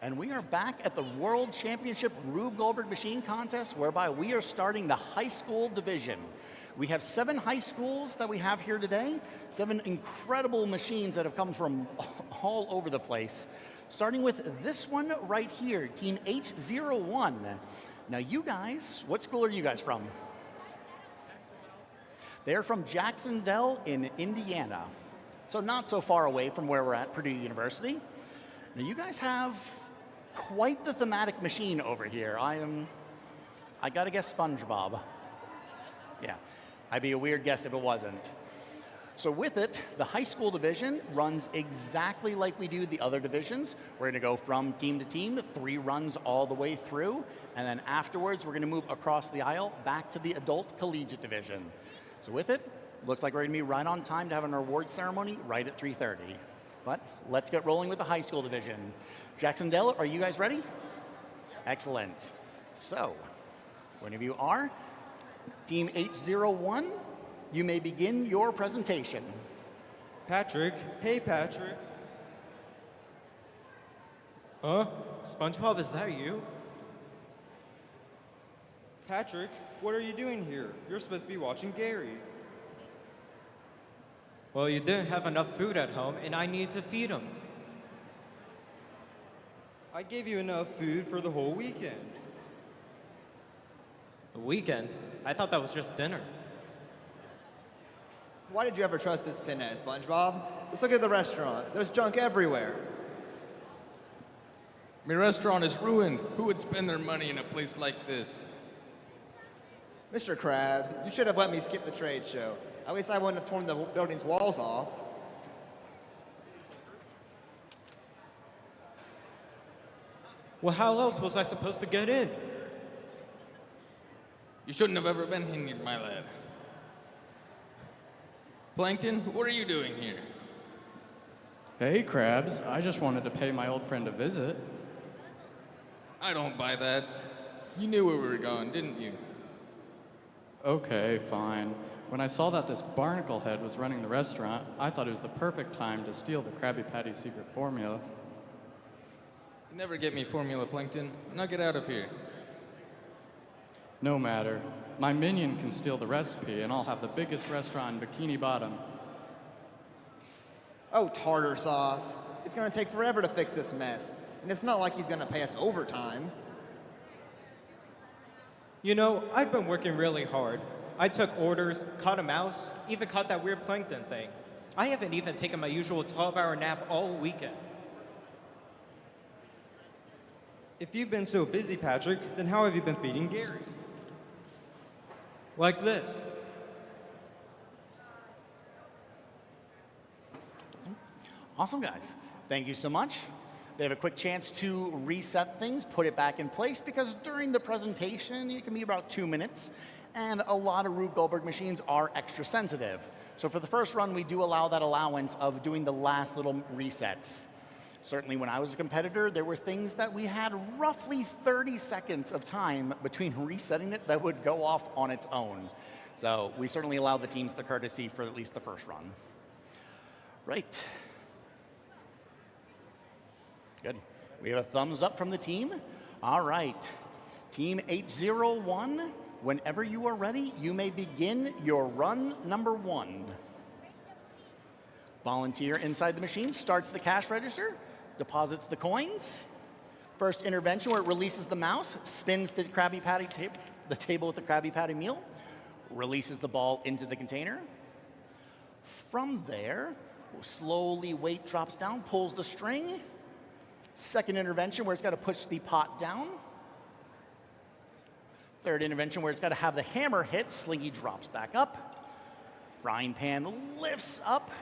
And we are back at the World Championship Rube Goldberg Machine Contest, whereby we are starting the high school division. We have 7 high schools that we have here today, 7 incredible machines that have come from all over the place. Starting with this one right here, Team H01. Now you guys, what school are you guys from? They're from Jacksonville in Indiana. So not so far away from where we're at, Purdue University. Now you guys have quite the thematic machine over here. I gotta guess SpongeBob. Yeah, I'd be a weird guess if it wasn't. So with it, the high school division runs exactly like we do the other divisions. We're gonna go from team to team, 3 runs all the way through, and then afterwards we're gonna move across the aisle back to the adult collegiate division. So with it, looks like we're gonna be right on time to have an award ceremony right at 3:30. But let's get rolling with the high school division. Jacksonville, are you guys ready? Excellent. So, whenever you are, Team H01, you may begin your presentation. Patrick, hey Patrick. Huh? SpongeBob, is that you? Patrick, what are you doing here? You're supposed to be watching Gary. Well, you didn't have enough food at home, and I needed to feed him. I gave you enough food for the whole weekend. The weekend? I thought that was just dinner. Why did you ever trust this pinhead, SpongeBob? Let's look at the restaurant. There's junk everywhere. My restaurant is ruined. Who would spend their money in a place like this? Mr. Krabs, you should have let me skip the trade show. At least I wouldn't have torn the building's walls off. Well, how else was I supposed to get in? You shouldn't have ever been here, my lad. Plankton, what are you doing here? Hey, Krabs. I just wanted to pay my old friend a visit. I don't buy that. You knew where we were going, didn't you? Okay, fine. When I saw that this barnacle head was running the restaurant, I thought it was the perfect time to steal the Krabby Patty secret formula. You never get me formula, Plankton. Now get out of here. No matter. My minion can steal the recipe, and I'll have the biggest restaurant in Bikini Bottom. Oh, tartar sauce. It's gonna take forever to fix this mess. And it's not like he's gonna pay us overtime. You know, I've been working really hard. I took orders, caught a mouse, even caught that weird plankton thing. I haven't even taken my usual 12-hour nap all weekend. If you've been so busy, Patrick, then how have you been feeding Gary? Like this. Awesome, guys. Thank you so much. They have a quick chance to reset things, put it back in place, because during the presentation, it can be about 2 minutes, and a lot of Rube Goldberg machines are extra sensitive. So for the first run, we do allow that allowance of doing the last little resets. Certainly when I was a competitor, there were things that we had roughly 30 seconds of time between resetting it that would go off on its own. So we certainly allow the teams the courtesy for at least the first run. Right. Good. We have a thumbs up from the team. All right. Team H01, whenever you are ready, you may begin your run number 1. Volunteer inside the machine starts the cash register, deposits the coins. First intervention where it releases the mouse, spins the Krabby Patty the table with the Krabby Patty meal, releases the ball into the container. From there, slowly weight drops down, pulls the string. Second intervention where it's got to push the pot down. Third intervention where it's got to have the hammer hit, Slinky drops back up. Frying pan lifts up.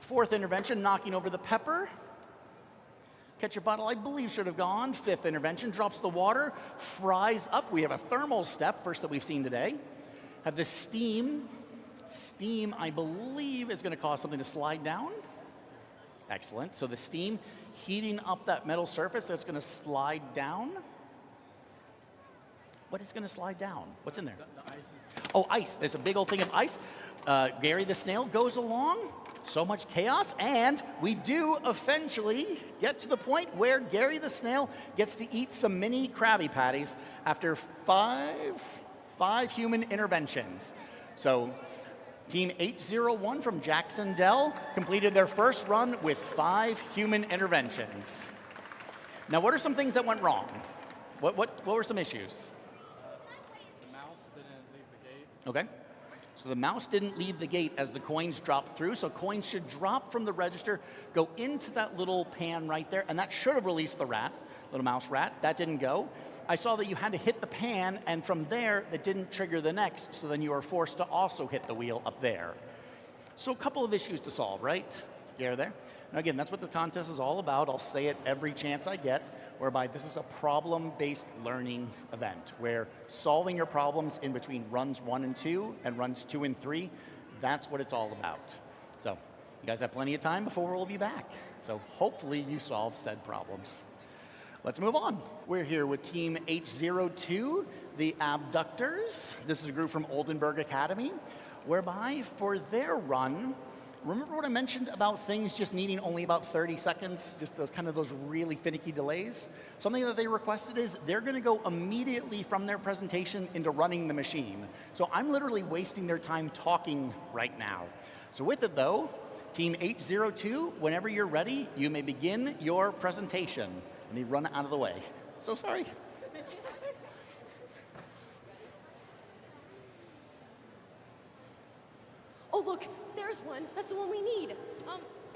Fourth intervention, knocking over the pepper. Ketchup bottle, I believe, should have gone. Fifth intervention, drops the water, fries up. We have a thermal step, first that we've seen today. Have the steam. Steam, I believe, is going to cause something to slide down. Excellent. So the steam heating up that metal surface that's going to slide down. What is going to slide down? What's in there? The ice is... Oh, ice. There's a big old thing of ice. Gary the snail goes along, So much chaos, and we do eventually get to the point where Gary the Snail gets to eat some mini Krabby Patties after five human interventions. So Team 801 from Jacksonville completed their first run with 5 human interventions. Now, what are some things that went wrong? What were some issues? The mouse didn't leave the gate. Okay. So the mouse didn't leave the gate as the coins dropped through. So coins should drop from the register, go into that little pan right there, and that should have released the rat, little mouse rat. That didn't go. I saw that you had to hit the pan, and from there, that didn't trigger the next, so then you were forced to also hit the wheel up there. So a couple of issues to solve, right? There. Now again, that's what the contest is all about. I'll say it every chance I get, whereby this is a problem-based learning event, where solving your problems in between runs 1 and 2 and runs 2 and 3, that's what it's all about. So you guys have plenty of time before we'll be back. So hopefully you solve said problems. Let's move on. We're here with Team 802, the Abductors. This is a group from Oldenburg Academy, whereby for their run, remember what I mentioned about things just needing only about 30 seconds, just those really finicky delays? Something that they requested is they're gonna go immediately from their presentation into running the machine. So I'm literally wasting their time talking right now. So with it though, Team 802, whenever you're ready, you may begin your presentation. And he run out of the way. So sorry. Oh, look, there's one. That's the one we need.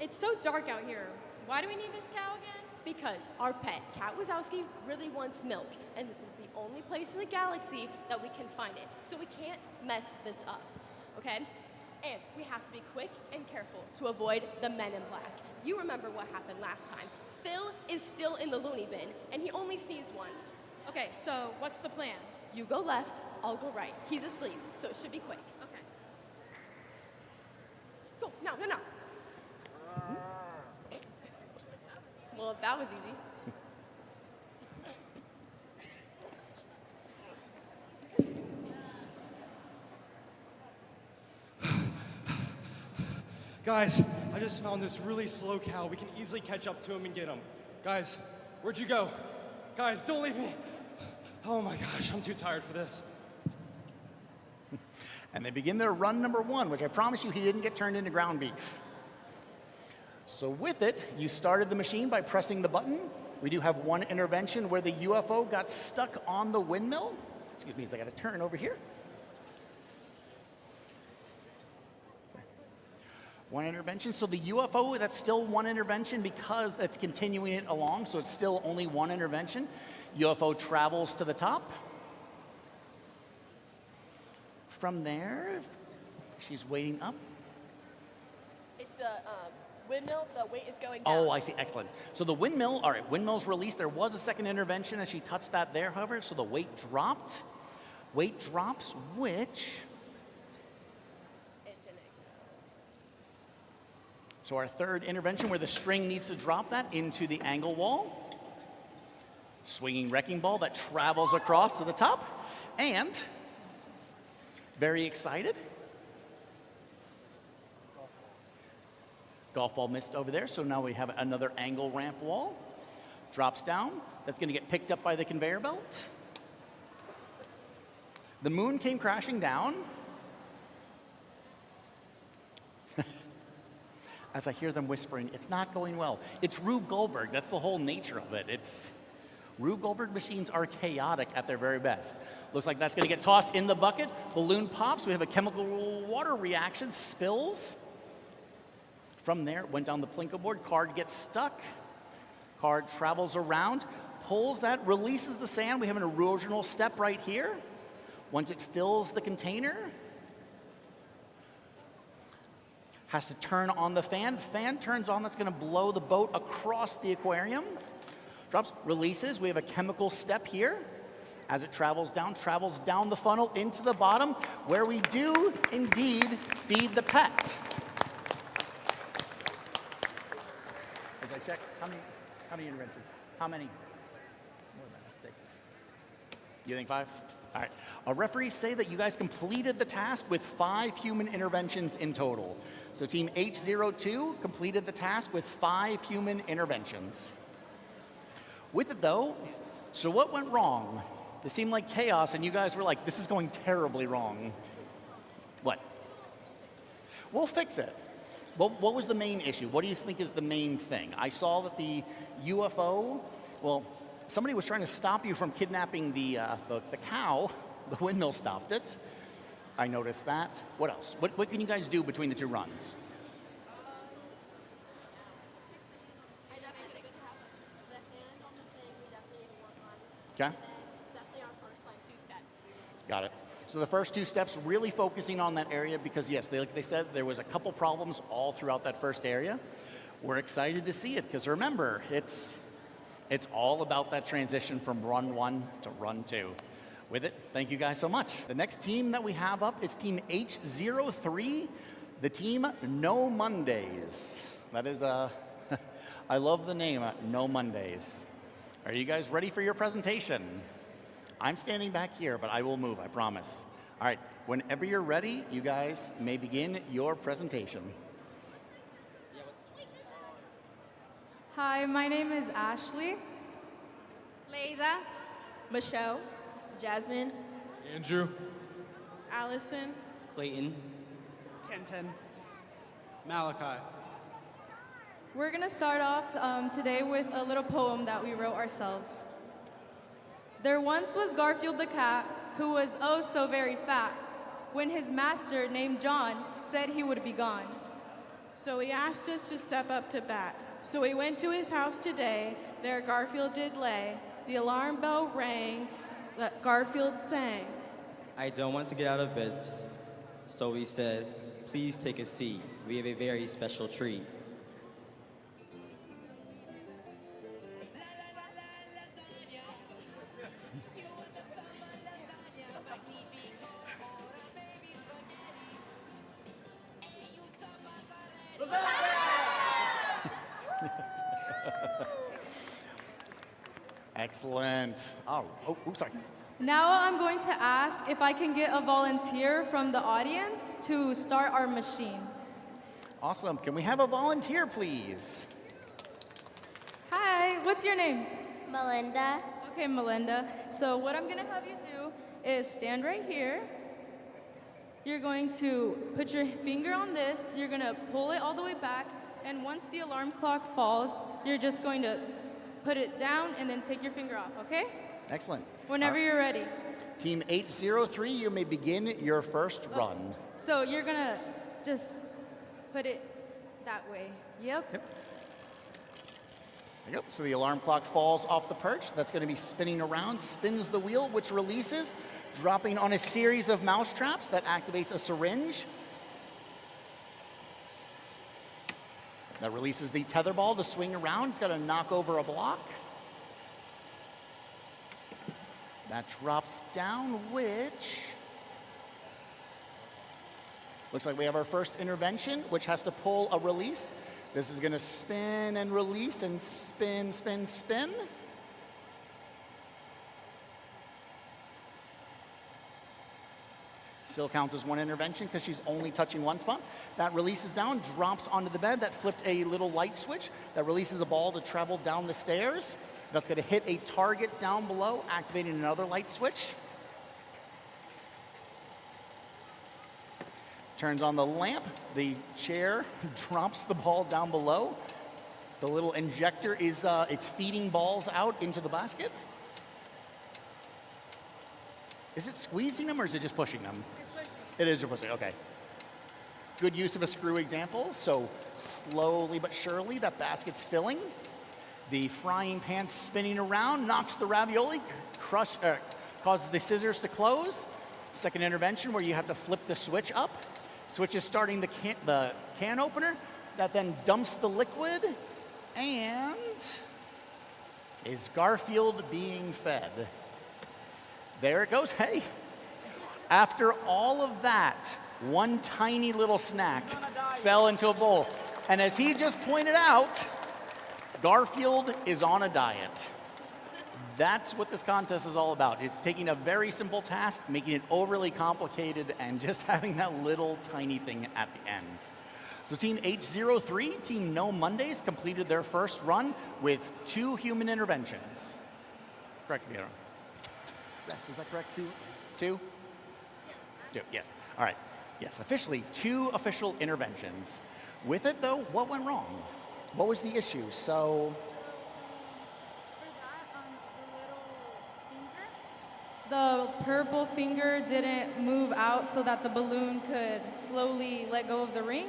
It's so dark out here. Why do we need this cow again? Because our pet, Cat Wazowski, really wants milk, and this is the only place in the galaxy that we can find it. So we can't mess this up, okay? And we have to be quick and careful to avoid the men in black. You remember what happened last time. Phil is still in the loony bin, and he only sneezed once. Okay, so what's the plan? You go left, I'll go right. He's asleep, so it should be quick. Okay. Go, now. Well, that was easy. Guys, I just found this really slow cow. We can easily catch up to him and get him. Guys, where'd you go? Guys, don't leave me. Oh my gosh, I'm too tired for this. And they begin their run number 1, which I promise you he didn't get turned into ground beef. So with it, you started the machine by pressing the button. We do have one intervention where the UFO got stuck on the windmill. Excuse me, as I got to turn over here. One intervention. So the UFO, that's still one intervention because it's continuing it along, so it's still only one intervention. UFO travels to the top. From there, she's waiting up. It's the windmill. The weight is going down. Oh, I see. Excellent. So the windmill, all right, windmill's released. There was a second intervention as she touched that there, however, so the weight dropped. Weight drops, which... So our third intervention where the string needs to drop that into the angle wall. Swinging wrecking ball that travels across to the top. And, very excited. Golf ball missed over there, so now we have another angle ramp wall. Drops down. That's going to get picked up by the conveyor belt. The moon came crashing down. As I hear them whispering, it's not going well. It's Rube Goldberg. That's the whole nature of it. Rube Goldberg machines are chaotic at their very best. Looks like that's going to get tossed in the bucket. Balloon pops. We have a chemical water reaction. Spills. From there, went down the Plinko board. Card gets stuck. Card travels around, pulls that, releases the sand. We have an erosional step right here. Once it fills the container, has to turn on the fan. Fan turns on, that's going to blow the boat across the aquarium. Drops, releases. We have a chemical step here. As it travels down the funnel into the bottom, where we do indeed feed the pet. As I check, how many interventions? How many? More than 6. You think 5? All right. Our referees say that you guys completed the task with 5 human interventions in total. So team H02 completed the task with 5 human interventions. With it though, so what went wrong? It seemed like chaos and you guys were like, this is going terribly wrong. What? We'll fix it. What was the main issue? What do you think is the main thing? I saw that the UFO, well, somebody was trying to stop you from kidnapping the cow. The windmill stopped it. I noticed that. What else? What can you guys do between the 2 runs? I definitely think the hand on the thing we definitely need to work on. Okay. Definitely our first like 2 steps. Got it. So the first 2 steps, really focusing on that area because yes, like they said, there was a couple problems all throughout that first area. We're excited to see it because remember, it's all about that transition from run 1 to run 2. With it, thank you guys so much. The next team that we have up is team H03, the team No Mondays. That is I love the name, No Mondays. Are you guys ready for your presentation? I'm standing back here, but I will move, I promise. All right, whenever you're ready, you guys may begin your presentation. Hi, my name is Ashley. Layla, Michelle, Jasmine, Andrew. Allison. Clayton. Kenton. Malachi. We're going to start off today with a little poem that we wrote ourselves. There once was Garfield the cat, who was oh so very fat, when his master, named John, said he would be gone. So he asked us to step up to bat. So we went to his house today, there Garfield did lay. The alarm bell rang, that Garfield sang. I don't want to get out of bed, so we said, please take a seat. We have a very special treat. Excellent. Oh, sorry. Now I'm going to ask if I can get a volunteer from the audience to start our machine. Awesome. Can we have a volunteer, please? Hi, what's your name? Melinda, Okay, Melinda. So what I'm gonna have you do is stand right here. You're going to put your finger on this, you're gonna pull it all the way back, and once the alarm clock falls, you're just going to put it down and then take your finger off, okay? Excellent. Whenever you're ready. Team H03, you may begin your first run. So you're gonna just put it that way. Yep. There you go. So the alarm clock falls off the perch. That's going to be spinning around, spins the wheel, which releases, dropping on a series of mouse traps that activates a syringe. That releases the tether ball to swing around. It's got to knock over a block. That drops down, which looks like we have our first intervention, which has to pull a release. This is going to spin and release and spin, spin, spin. Still counts as one intervention because she's only touching one spot. That releases down, drops onto the bed. That flipped a little light switch that releases a ball to travel down the stairs. That's going to hit a target down below, activating another light switch. Turns on the lamp. The chair drops the ball down below. The little injector is it's feeding balls out into the basket. Is it squeezing them or is it just pushing them? It's pushing. It is pushing, okay. Good use of a screw example. So slowly but surely that basket's filling. The frying pan spinning around, knocks the ravioli, causes the scissors to close. Second intervention where you have to flip the switch up. Switch is starting the can opener. That then dumps the liquid and is Garfield being fed. There it goes. Hey, after all of that, one tiny little snack fell into a bowl. And as he just pointed out, Garfield is on a diet. That's what this contest is all about. It's taking a very simple task, making it overly complicated, and just having that little tiny thing at the end. So Team H03, Team No Mondays, completed their first run with 2 human interventions. Correct me. Yes, is that correct? Two? Two, yes. All right. Yes, officially 2 official interventions. With it, though, what went wrong? What was the issue? So The purple finger didn't move out so that the balloon could slowly let go of the ring.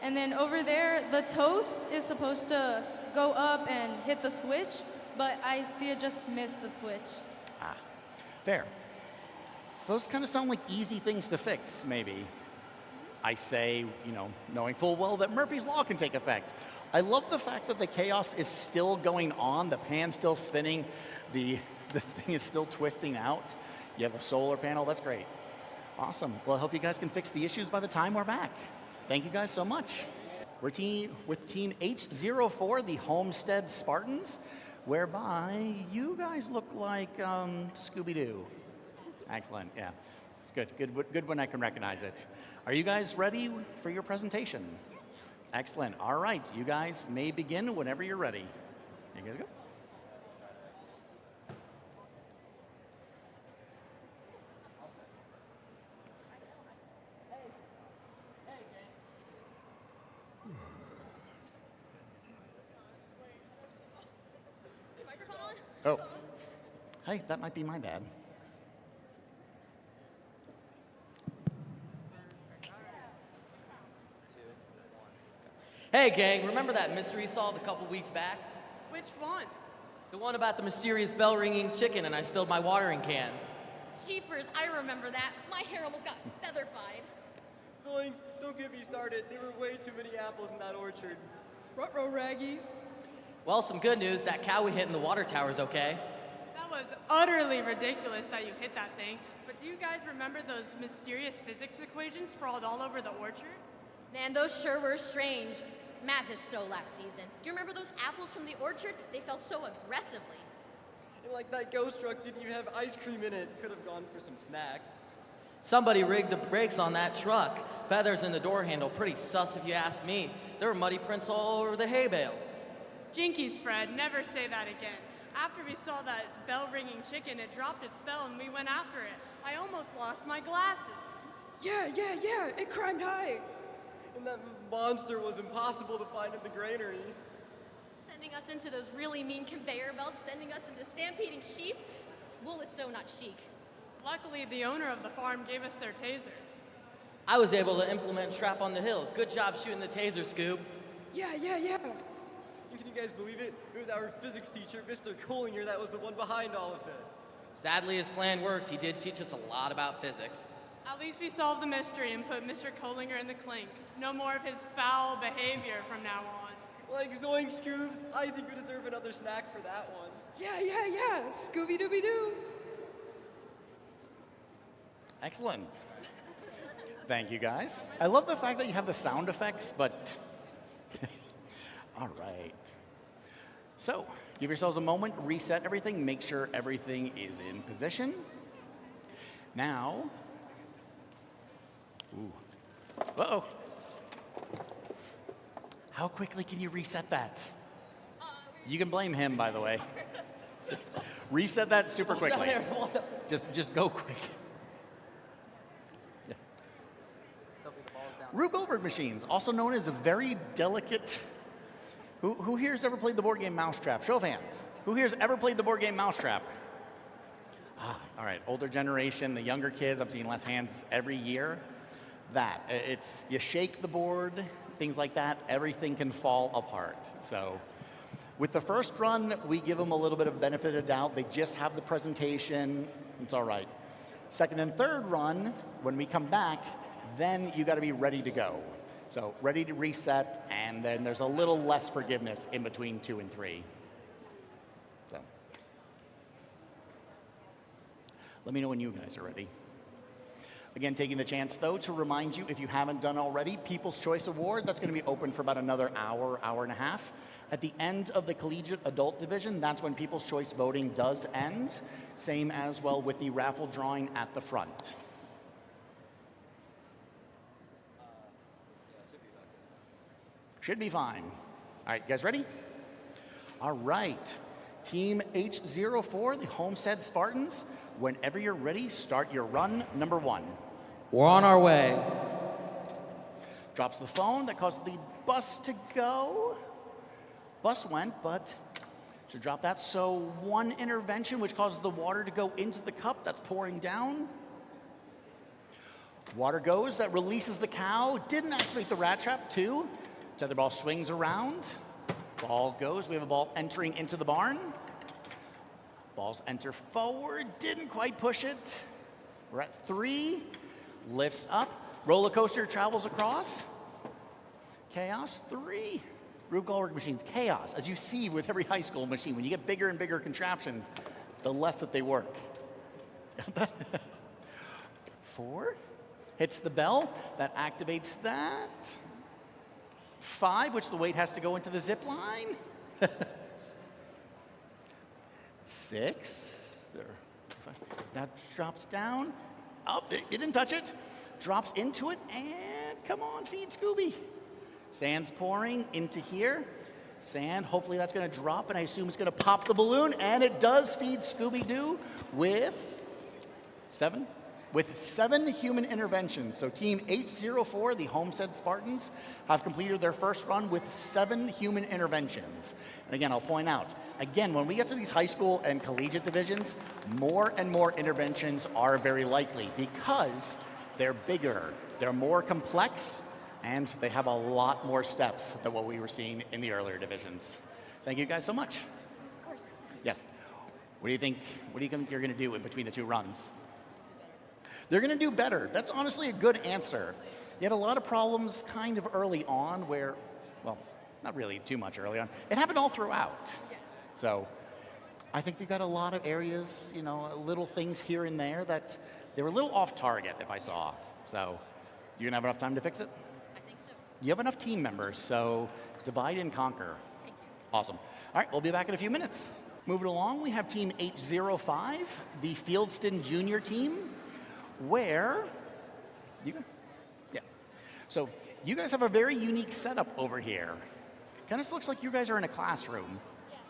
And then over there, the toast is supposed to go up and hit the switch, but I see it just missed the switch. Ah, fair. Those kind of sound like easy things to fix, maybe. I say, knowing full well that Murphy's Law can take effect. I love the fact that the chaos is still going on, the pan's still spinning, the thing is still twisting out. You have a solar panel, that's great. Awesome. Well, I hope you guys can fix the issues by the time we're back. Thank you guys so much. We're with Team H04, the Homestead Spartans, whereby you guys look like Scooby-Doo. Excellent, yeah. It's good when I can recognize it. Are you guys ready for your presentation? Excellent. All right, you guys may begin whenever you're ready. You guys go. Oh, hey, that might be my bad. Hey gang, remember that mystery solved a couple weeks back? Which one? The one about the mysterious bell-ringing chicken and I spilled my watering can. Jeepers, I remember that. My hair almost got featherfied. Zoinks, don't get me started. There were way too many apples in that orchard. Ruh-roh, Raggy. Well, some good news, that cow we hit in the water tower's okay. That was utterly ridiculous that you hit that thing. But do you guys remember those mysterious physics equations sprawled all over the orchard? Man, those sure were strange. Math is so last season. Do you remember those apples from the orchard? They fell so aggressively. And like that ghost truck didn't even have ice cream in it. Could have gone for some snacks. Somebody rigged the brakes on that truck. Feathers in the door handle, pretty sus if you ask me. There were muddy prints all over the hay bales. Jinkies, Fred, never say that again. After we saw that bell-ringing chicken, it dropped its bell and we went after it. I almost lost my glasses. Yeah, it climbed high. And that monster was impossible to find in the granary. Sending us into those really mean conveyor belts, sending us into stampeding sheep. Wool is so not chic. Luckily, the owner of the farm gave us their taser. I was able to implement trap on the hill. Good job shooting the taser, Scoob. Yeah. And can you guys believe it? It was our physics teacher, Mr. Kohlinger, that was the one behind all of this. Sadly, his plan worked. He did teach us a lot about physics. At least we solved the mystery and put Mr. Kohlinger in the clink. No more of his foul behavior from now on. Like Zoink Scoobs, I think we deserve another snack for that one. Yeah. Scooby-Dooby-Doo. Excellent. Thank you, guys. I love the fact that you have the sound effects, but all right. So, give yourselves a moment, reset everything, make sure everything is in position. Now, uh-oh. How quickly can you reset that? You can blame him, by the way. Just reset that super quickly. Just go quick. Yeah. Rube Goldberg Machines, also known as a very delicate. Who here's ever played the board game Mousetrap? Show of hands. Who here's ever played the board game Mousetrap? All right, older generation, the younger kids, I'm seeing less hands every year. It's, you shake the board, things like that, everything can fall apart. So with the first run, we give them a little bit of benefit of doubt. They just have the presentation, it's all right. Second and third run, when we come back, then you gotta be ready to go. So ready to reset, and then there's a little less forgiveness in between 2 and 3. So let me know when you guys are ready. Again, taking the chance, though, to remind you, if you haven't done already, People's Choice Award, that's going to be open for about another hour, hour and a half. At the end of the collegiate adult division, that's when People's Choice voting does end. Same as well with the raffle drawing at the front. Should be fine. All right, you guys ready? All right. Team H04, the Homestead Spartans, whenever you're ready, start your run number 1. We're on our way. Drops the phone. That causes the bus to go. Bus went, but should drop that. So 1 intervention, which causes the water to go into the cup that's pouring down. Water goes. That releases the cow. Didn't activate the rat trap, 2. Tether ball swings around. Ball goes. We have a ball entering into the barn. Balls enter forward. Didn't quite push it. We're at 3. Lifts up. Roller coaster travels across. Chaos, 3. Rube Goldberg Machines, chaos. As you see with every high school machine, when you get bigger and bigger contraptions, the less that they work. 4. Hits the bell. That activates that. 5, which the weight has to go into the zip line. 6. That drops down. Oh, it didn't touch it. Drops into it, and come on, feed Scooby. Sand's pouring into here. Sand, hopefully that's going to drop, and I assume it's going to pop the balloon, and it does feed Scooby-Doo with 7. With 7 human interventions. So Team H04, the Homestead Spartans, have completed their first run with 7 human interventions. And again, I'll point out, again, when we get to these high school and collegiate divisions, more and more interventions are very likely because they're bigger, they're more complex, and they have a lot more steps than what we were seeing in the earlier divisions. Thank you guys so much. Of course. Yes. What do you think you're going to do in between the 2 runs? They're going to do better. That's honestly a good answer. You had a lot of problems kind of early on where, well, not really too much early on. It happened all throughout. Yeah. So I think they've got a lot of areas, you know, little things here and there that they were a little off target, if I saw. So you going to have enough time to fix it? I think so. You have enough team members, so divide and conquer. Thank you. Awesome. All right, we'll be back in a few minutes. Moving along, we have Team H05, the Fieldston Junior team, where so you guys have a very unique setup over here. Kind of looks like you guys are in a classroom.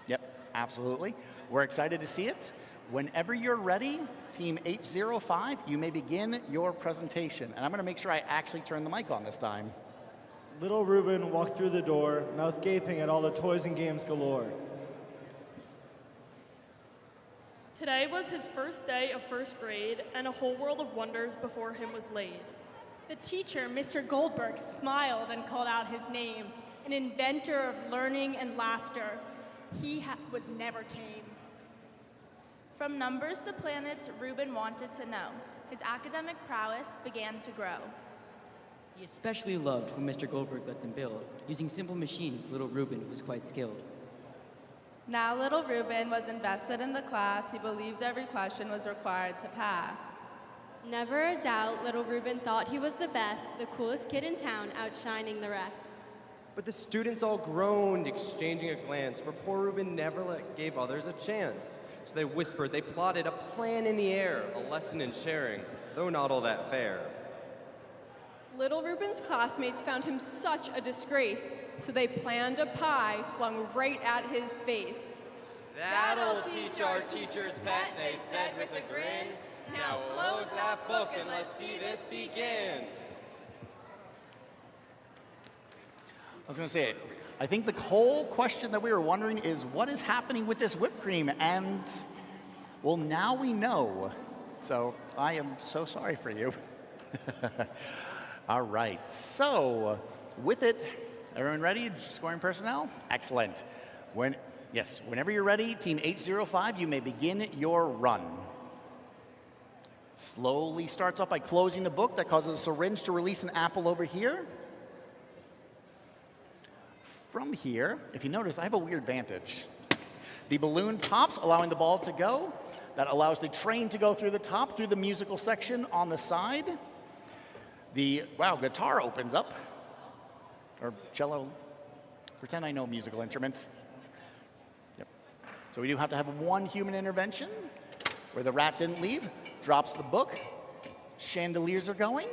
Yep, absolutely. We're excited to see it. Whenever you're ready, Team H05, you may begin your presentation. And I'm going to make sure I actually turn the mic on this time. Little Reuben walked through the door, mouth gaping at all the toys and games galore. Today was his first day of first grade, and a whole world of wonders before him was laid. The teacher, Mr. Goldberg, smiled and called out his name, an inventor of learning and laughter. He was never tame. From numbers to planets, Reuben wanted to know. His academic prowess began to grow. He especially loved when Mr. Goldberg let them build. Using simple machines, little Reuben was quite skilled. Now little Reuben was invested in the class. He believed every question was required to pass. Never a doubt, little Reuben thought he was the best, the coolest kid in town, outshining the rest. But the students all groaned, exchanging a glance, for poor Reuben never gave others a chance. So they whispered, they plotted a plan in the air, a lesson in sharing, though not all that fair. Little Reuben's classmates found him such a disgrace, so they planned a pie flung right at his face. That'll teach our teacher's pet, they said with a grin. Now close that book and let's see this begin. I was going to say, I think the whole question that we were wondering is what is happening with this whipped cream? And, well, now we know. So I am so sorry for you. All right, so with it, everyone ready? Scoring personnel? Excellent. Whenever you're ready, Team 805, you may begin your run. Slowly starts off by closing the book. That causes a syringe to release an apple over here. From here, if you notice, I have a weird vantage. The balloon pops, allowing the ball to go. That allows the train to go through the top, through the musical section on the side. The, guitar opens up. Or cello. Pretend I know musical instruments. Yep. So we do have to have one human intervention where the rat didn't leave, drops the book, chandeliers are going,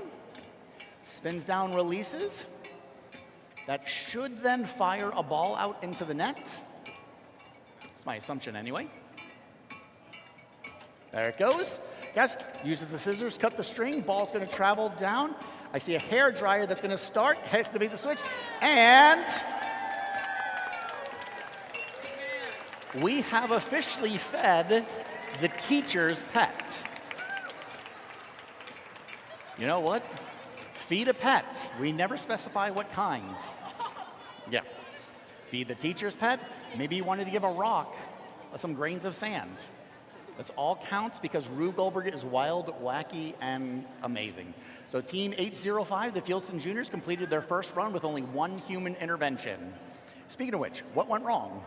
spins down, releases. That should then fire a ball out into the net. That's my assumption anyway. There it goes. Guys, uses the scissors, cut the string, ball's gonna travel down. I see a hair dryer that's gonna start, activate the switch, and we have officially fed the teacher's pet. You know what? Feed a pet. We never specify what kind. Yeah. Feed the teacher's pet. Maybe you wanted to give a rock some grains of sand. That's all counts because Rube Goldberg is wild, wacky, and amazing. So Team 805, the Fieldston Juniors, completed their first run with only one human intervention. Speaking of which, what went wrong?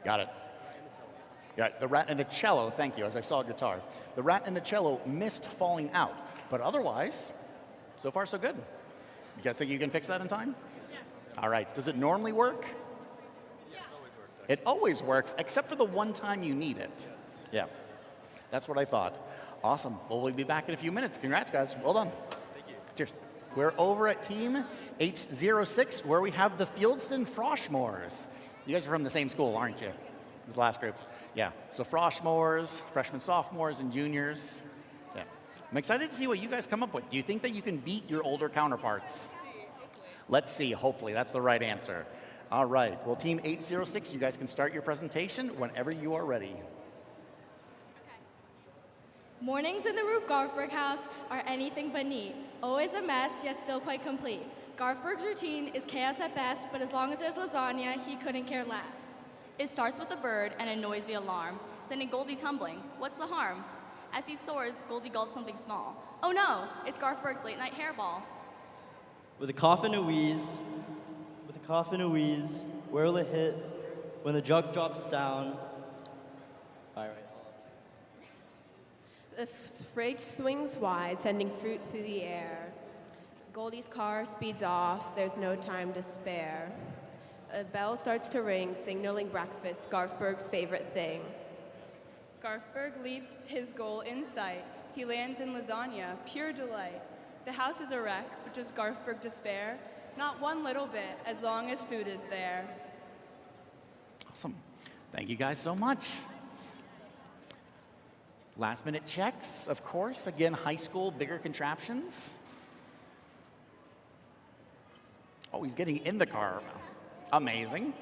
Got it. Yeah, the rat and the cello, thank you, as I saw a guitar. The rat and the cello missed falling out, but otherwise, so far so good. You guys think you can fix that in time? Yeah. All right, does it normally work? Yeah. It always works, except for the one time you need it. Yeah, that's what I thought. Awesome, well, we'll be back in a few minutes. Congrats, guys, well done. Thank you. Cheers. We're over at Team 806, where we have the Fieldston Froshmores. You guys are from the same school, aren't you? These last groups. Yeah, so Froshmores, freshmen, sophomores, and juniors. Yeah. I'm excited to see what you guys come up with. Do you think that you can beat your older counterparts? Let's see, hopefully. That's the right answer. All right, well, Team 806, you guys can start your presentation whenever you are ready. Mornings in the Rube Goldberg house are anything but neat. Always a mess, yet still quite complete. Goldberg's routine is chaos at best, but as long as there's lasagna, he couldn't care less. It starts with a bird and a noisy alarm, sending Goldie tumbling. What's the harm? As he soars, Goldie gulps something small. Oh no, it's Goldberg's late night hairball. With a cough and a wheeze, where will it hit when the jug drops down? All right. The fridge swings wide, sending fruit through the air. Goldie's car speeds off, there's no time to spare. A bell starts to ring, signaling breakfast, Goldberg's favorite thing. Goldberg leaps his goal in sight. He lands in lasagna, pure delight. The house is a wreck, but does Goldberg despair? Not one little bit, as long as food is there. Awesome. Thank you guys so much. Last minute checks, of course. Again, high school, bigger contraptions. Oh, he's getting in the car. Amazing.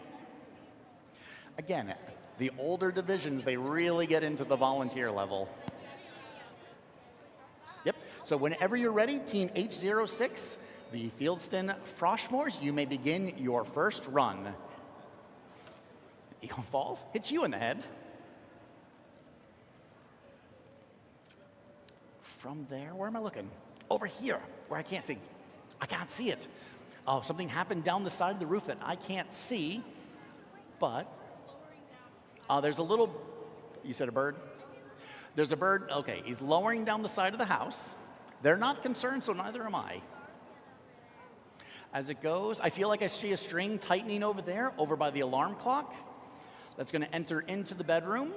Again, the older divisions, they really get into the volunteer level. Yep, so whenever you're ready, Team 806, the Fieldston Froshmores, you may begin your first run. Eagle falls, hits you in the head. From there, where am I looking? Over here, where I can't see. I can't see it. Oh, something happened down the side of the roof that I can't see, but there's a little, you said a bird? There's a bird, okay, he's lowering down the side of the house. They're not concerned, so neither am I. As it goes, I feel like I see a string tightening over there, over by the alarm clock. That's gonna enter into the bedroom.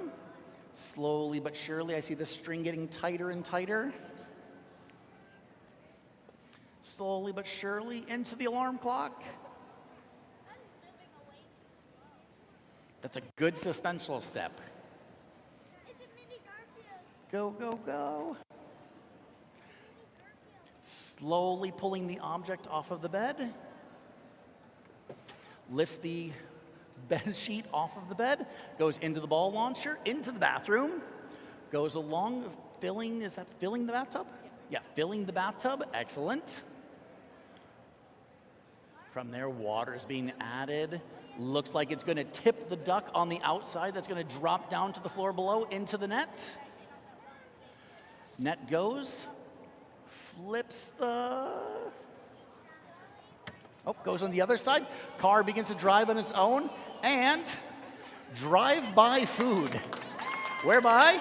Slowly but surely, I see the string getting tighter and tighter. Slowly but surely into the alarm clock. That's a good suspenseful step. Go, go, go. Slowly pulling the object off of the bed. Lifts the bed sheet off of the bed. Goes into the ball launcher, into the bathroom. Goes along, filling, is that filling the bathtub? Yeah, filling the bathtub, excellent. From there, water is being added. Looks like it's gonna tip the duck on the outside. That's gonna drop down to the floor below into the net. Net goes, flips the, goes on the other side. Car begins to drive on its own and drive-by food. Whereby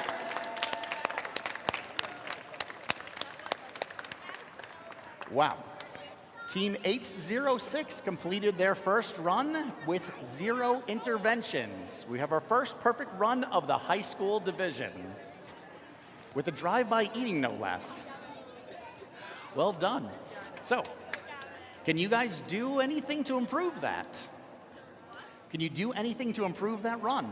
Wow. Team H06 completed their first run with 0 interventions. We have our first perfect run of the high school division, with a drive-by eating, no less. Well done. So, can you guys do anything to improve that? Can you do anything to improve that run?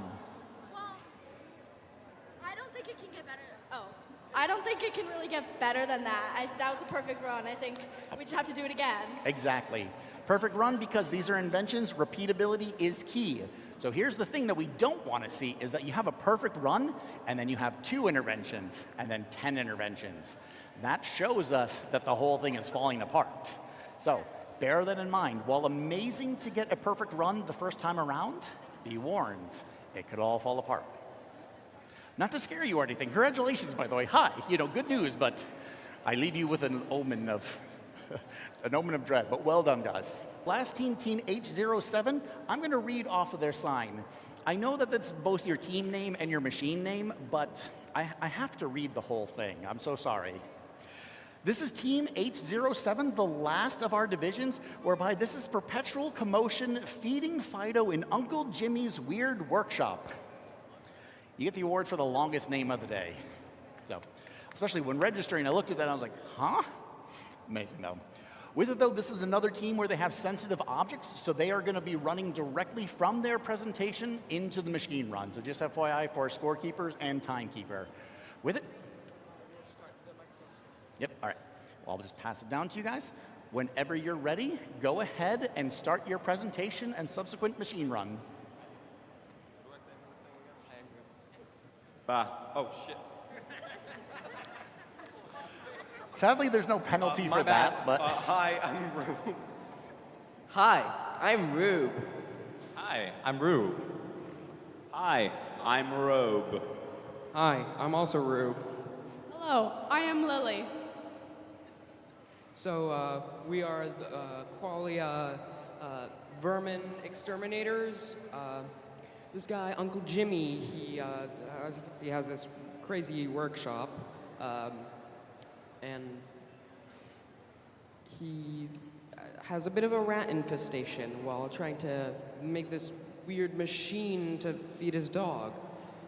I don't think it can get better. Oh, I don't think it can really get better than that. That was a perfect run. I think we just have to do it again. Exactly. Perfect run, because these are inventions, repeatability is key. So here's the thing that we don't want to see is that you have a perfect run and then you have 2 interventions and then 10 interventions. That shows us that the whole thing is falling apart. So bear that in mind. While amazing to get a perfect run the first time around, be warned, it could all fall apart. Not to scare you or anything. Congratulations, by the way. Hi, good news, but I leave you with an omen of dread, but well done, guys. Last team, Team H07, I'm going to read off of their sign. I know that that's both your team name and your machine name, but I have to read the whole thing. I'm so sorry. This is Team H07, the last of our divisions, whereby this is perpetual commotion feeding Fido in Uncle Jimmy's weird workshop. You get the award for the longest name of the day. So, especially when registering, I looked at that and I was like, huh? Amazing, though. With it, though, this is another team where they have sensitive objects, so they are going to be running directly from their presentation into the machine run. So just FYI for scorekeepers and timekeeper. With it? Yep, all right. Well, I'll just pass it down to you guys. Whenever you're ready, go ahead and start your presentation and subsequent machine run. Oh, shit. Sadly, there's no penalty for that, but... Hi, I'm Rube. Hi, I'm Rube. Hi, I'm Rube. Hi, I'm Rube. Hi, I'm also Rube. Hello, I am Lily. So, we are the Qualia vermin exterminators. This guy, Uncle Jimmy, he, as you can see, has this crazy workshop. And he has a bit of a rat infestation while trying to make this weird machine to feed his dog.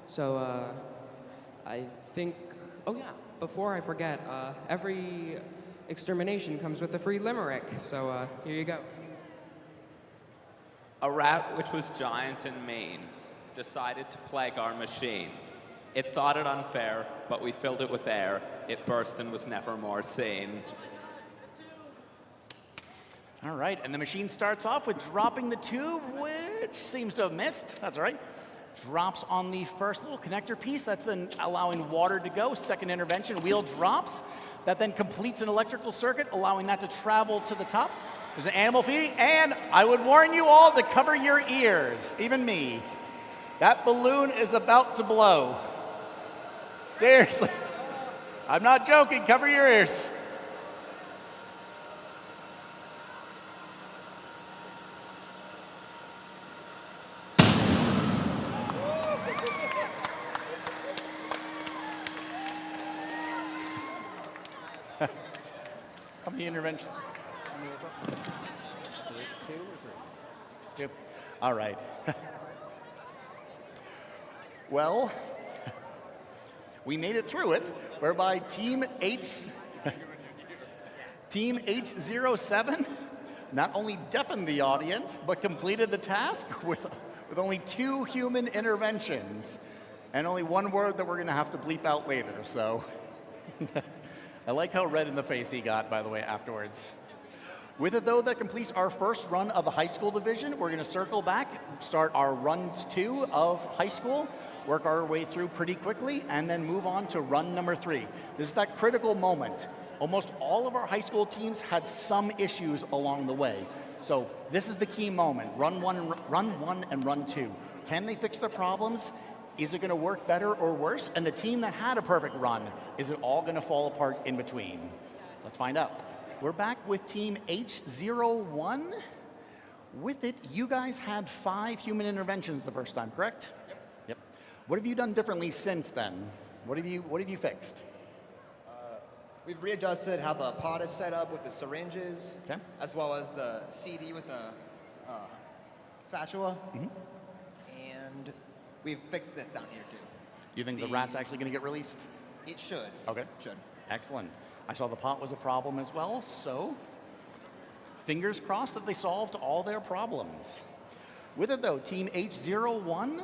So, I think, oh yeah, before I forget, every extermination comes with a free limerick. So, here you go. A rat which was giant in mane decided to plague our machine. It thought it unfair, but we filled it with air. It burst and was never more seen. All right, and the machine starts off with dropping the tube, which seems to have missed. That's all right. Drops on the first little connector piece. That's then allowing water to go. Second intervention, wheel drops. That then completes an electrical circuit, allowing that to travel to the top. There's an animal feeding, and I would warn you all to cover your ears, even me. That balloon is about to blow. Seriously. I'm not joking. Cover your ears. How many interventions? Two or three? Two. All right. Well, we made it through it, whereby Team H07 not only deafened the audience, but completed the task with only 2 human interventions, and only 1 word that we're going to have to bleep out later. So I like how red in the face he got, by the way, afterwards. With it, though, that completes our first run of the high school division. We're going to circle back, start our run 2 of high school, work our way through pretty quickly, and then move on to run number 3. This is that critical moment. Almost all of our high school teams had some issues along the way. So this is the key moment, run 1 and run 2. Can they fix their problems? Is it going to work better or worse? And the team that had a perfect run, is it all going to fall apart in between? Let's find out. We're back with Team H01. With it, you guys had 5 human interventions the first time, correct? Yep. What have you done differently since then? What have you fixed? We've readjusted how the pod is set up with the syringes, Okay. as well as the CD with the spatula. Mhm. And we've fixed this down here too. You think the rat's actually going to get released? It should. Okay. Should. Excellent. I saw the pot was a problem as well, so fingers crossed that they solved all their problems. With it though, Team H01,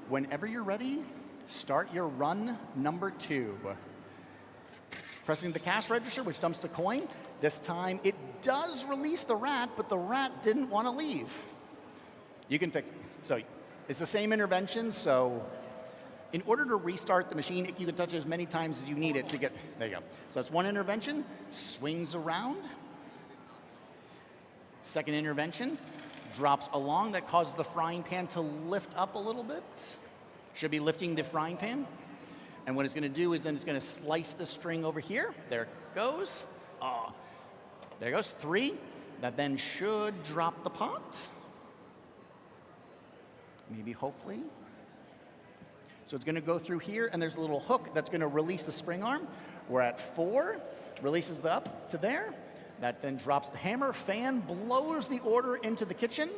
whenever you're ready, start your run number 2. Pressing the cash register, which dumps the coin. This time it does release the rat, but the rat didn't want to leave. You can fix it. So it's the same intervention, so in order to restart the machine, you can touch it as many times as you need it to get, there you go. So that's one intervention, swings around. Second intervention, drops along, that causes the frying pan to lift up a little bit. Should be lifting the frying pan. And what it's gonna do is then it's gonna slice the string over here. There it goes. Oh, there goes 3. That then should drop the pot. Maybe, hopefully. So it's gonna go through here, and there's a little hook that's gonna release the spring arm. We're at 4, releases the up to there. That then drops the hammer, fan blows the order into the kitchen.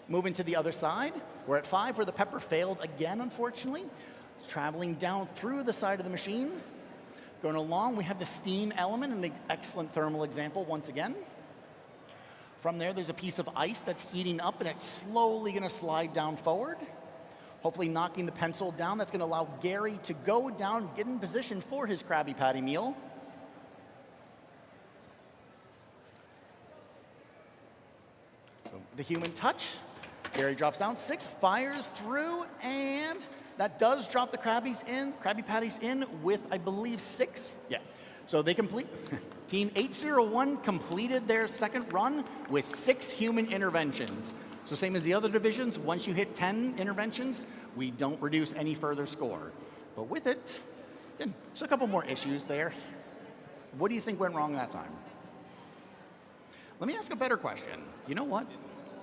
Moving to the other side. We're at 5, where the pepper failed again, unfortunately. It's traveling down through the side of the machine. Going along, we have the steam element, an excellent thermal example once again. From there, there's a piece of ice that's heating up, and it's slowly gonna slide down forward. Hopefully knocking the pencil down. That's gonna allow Gary to go down, get in position for his Krabby Patty meal. So the human touch. Gary drops down, 6, fires through, and that does drop the Krabby Patties in with, I believe, 6. Yeah. So they complete, Team H01 completed their second run with 6 human interventions. So same as the other divisions, once you hit 10 interventions, we don't reduce any further score. But with it, then, so a couple more issues there. What do you think went wrong that time? Let me ask a better question. You know what?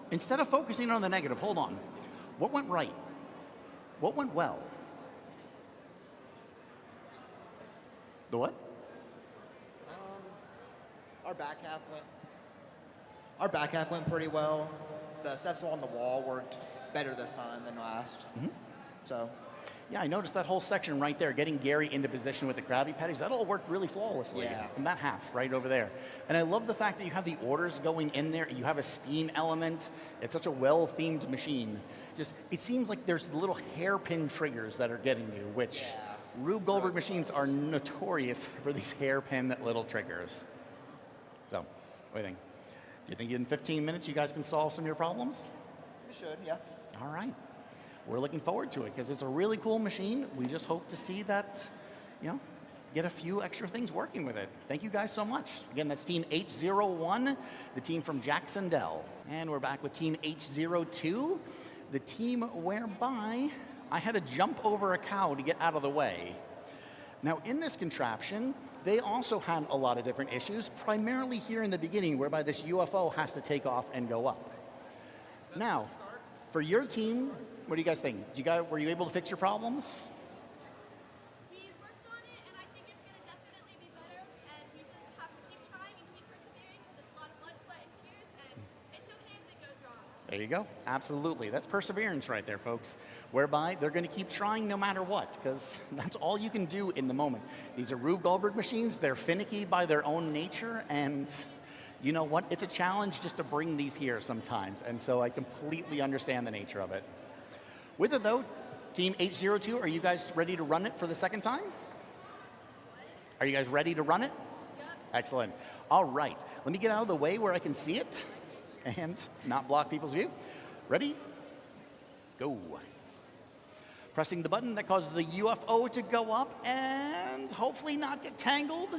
Instead of focusing on the negative, hold on. What went right? What went well? The what? Our back half went pretty well. The steps along the wall worked better this time than last. Mm-hmm. So. Yeah, I noticed that whole section right there, getting Gary into position with the Krabby Patties, that all worked really flawlessly. Yeah. In that half right over there. And I love the fact that you have the orders going in there, you have a steam element. It's such a well-themed machine. Just, it seems like there's little hairpin triggers that are getting you, which Rube Goldberg machines are notorious for these hairpin little triggers. So, what do you think? Do you think in 15 minutes you guys can solve some of your problems? We should, yeah. All right. We're looking forward to it because it's a really cool machine. We just hope to see that, you know, get a few extra things working with it. Thank you guys so much. Again, that's Team H01, the team from Jacksonville. And we're back with Team H02, the team whereby I had to jump over a cow to get out of the way. Now, in this contraption, they also had a lot of different issues, primarily here in the beginning, whereby this UFO has to take off and go up. Now, for your team, what do you guys think? Were you able to fix your problems? We worked on it, and I think it's going to definitely be better, and we just have to keep trying and keep persevering. It's a lot of blood, sweat, and tears, and it's okay if it goes wrong. There you go. Absolutely. That's perseverance right there, folks. Whereby they're going to keep trying no matter what, because that's all you can do in the moment. These are Rube Goldberg machines. They're finicky by their own nature, and you know what? It's a challenge just to bring these here sometimes, and so I completely understand the nature of it. With it, though, Team H02, are you guys ready to run it for the second time? Are you guys ready to run it? Yep. Excellent. All right. Let me get out of the way where I can see it and not block people's view. Ready? Go. Pressing the button that causes the UFO to go up and hopefully not get tangled.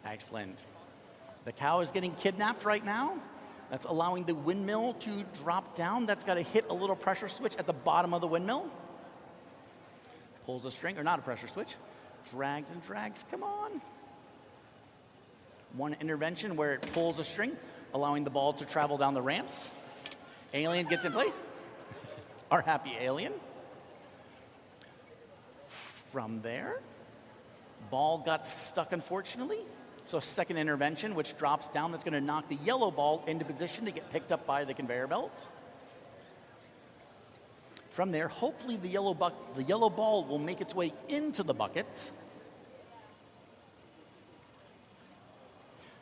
Excellent. The cow is getting kidnapped right now. That's allowing the windmill to drop down. That's got to hit a little pressure switch at the bottom of the windmill. Pulls a string, or not a pressure switch. Drags and drags, come on. One intervention where it pulls a string, allowing the ball to travel down the ramps. Alien gets in play. Our happy alien. From there, Ball got stuck, unfortunately. So second intervention, which drops down, that's going to knock the yellow ball into position to get picked up by the conveyor belt. From there, hopefully the yellow ball will make its way into the bucket.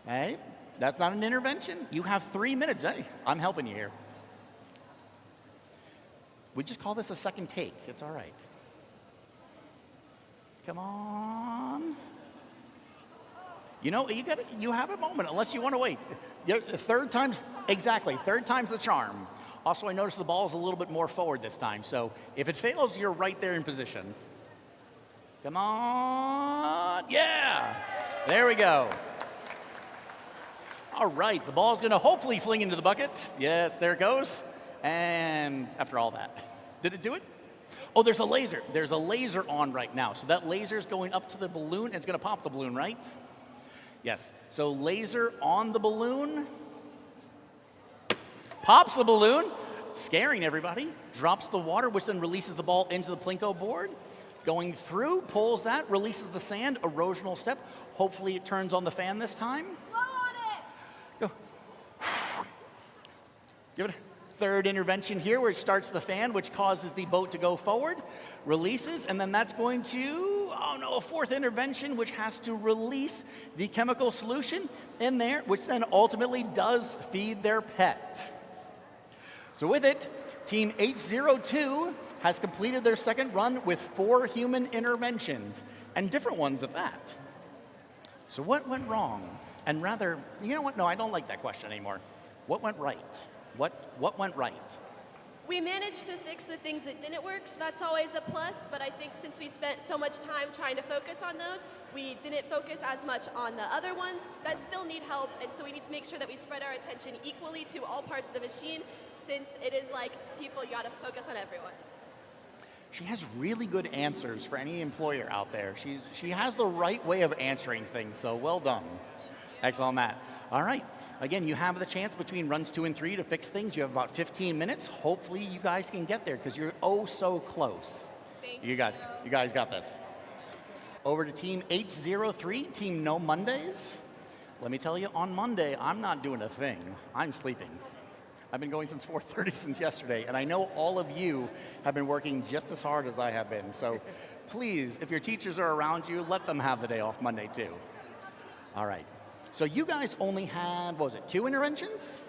Hey, that's not an intervention. You have 3 minutes. Hey, I'm helping you here. We just call this a second take. It's all right. Come on. You know, you have a moment, unless you want to wait. Third time, exactly, third time's the charm. Also, I noticed the ball is a little bit more forward this time, so if it fails, you're right there in position. Come on, yeah, there we go. All right, the ball's gonna hopefully fling into the bucket. Yes, there it goes. And after all that, did it do it? Oh, there's a laser. There's a laser on right now. So that laser is going up to the balloon, and it's gonna pop the balloon, right? Yes, so laser on the balloon, pops the balloon, scaring everybody, drops the water, which then releases the ball into the Plinko board, going through, pulls that, releases the sand, erosional step. Hopefully it turns on the fan this time. Blow on it! Go. Give it a third intervention here where it starts the fan, which causes the boat to go forward, releases, and then that's going to, oh no, a fourth intervention, which has to release the chemical solution in there, which then ultimately does feed their pet. So with it, Team 802 has completed their second run with 4 human interventions, and different ones at that. So what went wrong? And rather, you know what? No, I don't like that question anymore. What went right? What went right? We managed to fix the things that didn't work, so that's always a plus, but I think since we spent so much time trying to focus on those, we didn't focus as much on the other ones that still need help, and so we need to make sure that we spread our attention equally to all parts of the machine, since it is like people, you gotta focus on everyone. She has really good answers for any employer out there. She has the right way of answering things, so well done. Excellent, Matt. All right, again, you have the chance between runs 2 and 3 to fix things. You have about 15 minutes. Hopefully you guys can get there because you're oh so close. Thank you. You guys got this. Over to Team 803, Team No Mondays. Let me tell you, on Monday, I'm not doing a thing. I'm sleeping. I've been going since 4:30 since yesterday, and I know all of you have been working just as hard as I have been. So please, if your teachers are around you, let them have the day off Monday too. All right. So you guys only had, what was it, 2 interventions?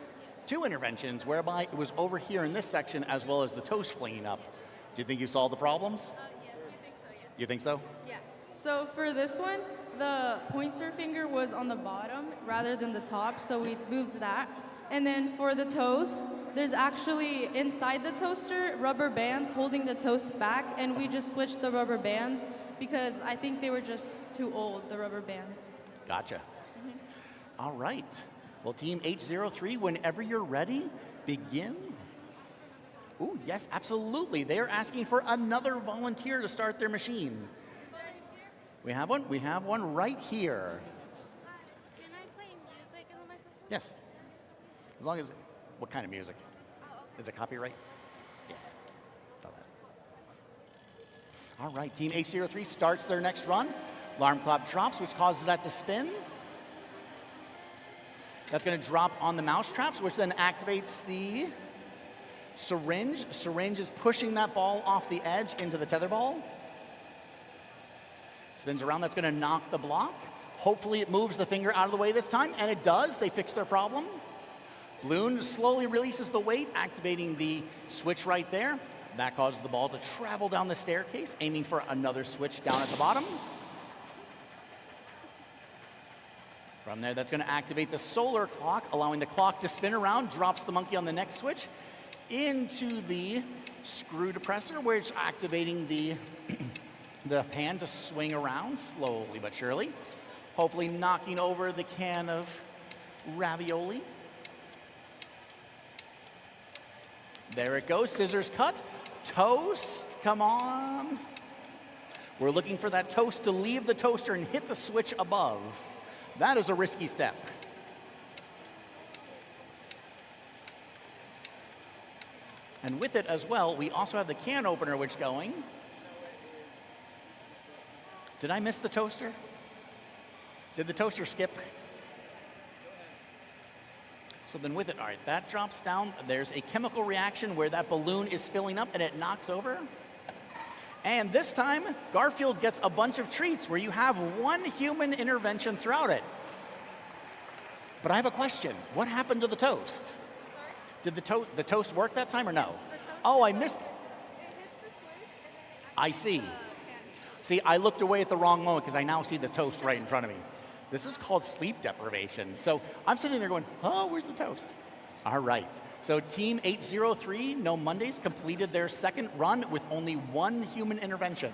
2 interventions, whereby it was over here in this section as well as the toast flinging up. Do you think you solved the problems? Yes, we think so, yes. You think so? Yeah. So for this one, the pointer finger was on the bottom rather than the top, so we moved that. And then for the toast, there's actually inside the toaster rubber bands holding the toast back, and we just switched the rubber bands because I think they were just too old, the rubber bands. Gotcha. All right. Well, Team 803, whenever you're ready, begin. Ooh, yes, absolutely. They are asking for another volunteer to start their machine. We have one? We have one right here. Can I play music in the microphone? Yes. As long as, what kind of music? Is it copyright? Yeah. All that. All right, Team 803 starts their next run. Alarm clock drops, which causes that to spin. That's going to drop on the mouse traps, which then activates the syringe. Syringe is pushing that ball off the edge into the tether ball. Spins around, that's going to knock the block. Hopefully it moves the finger out of the way this time, and it does. They fix their problem. Balloon slowly releases the weight, activating the switch right there. That causes the ball to travel down the staircase, aiming for another switch down at the bottom. From there, that's going to activate the solar clock, allowing the clock to spin around, drops the monkey on the next switch into the screw depressor, where it's activating the pan to swing around slowly but surely, hopefully knocking over the can of ravioli. There it goes, scissors cut, toast, come on. We're looking for that toast to leave the toaster and hit the switch above. That is a risky step. And with it as well, we also have the can opener which going. Did I miss the toaster? Did the toaster skip? So then with it, all right, that drops down. There's a chemical reaction where that balloon is filling up and it knocks over. And this time, Garfield gets a bunch of treats where you have one human intervention throughout it. But I have a question. What happened to the toast? Did the toast work that time or no? Oh, I missed. I see. See, I looked away at the wrong moment because I now see the toast right in front of me. This is called sleep deprivation. So I'm sitting there going, oh, where's the toast? All right. So Team 803, No Mondays, completed their second run with only one human intervention.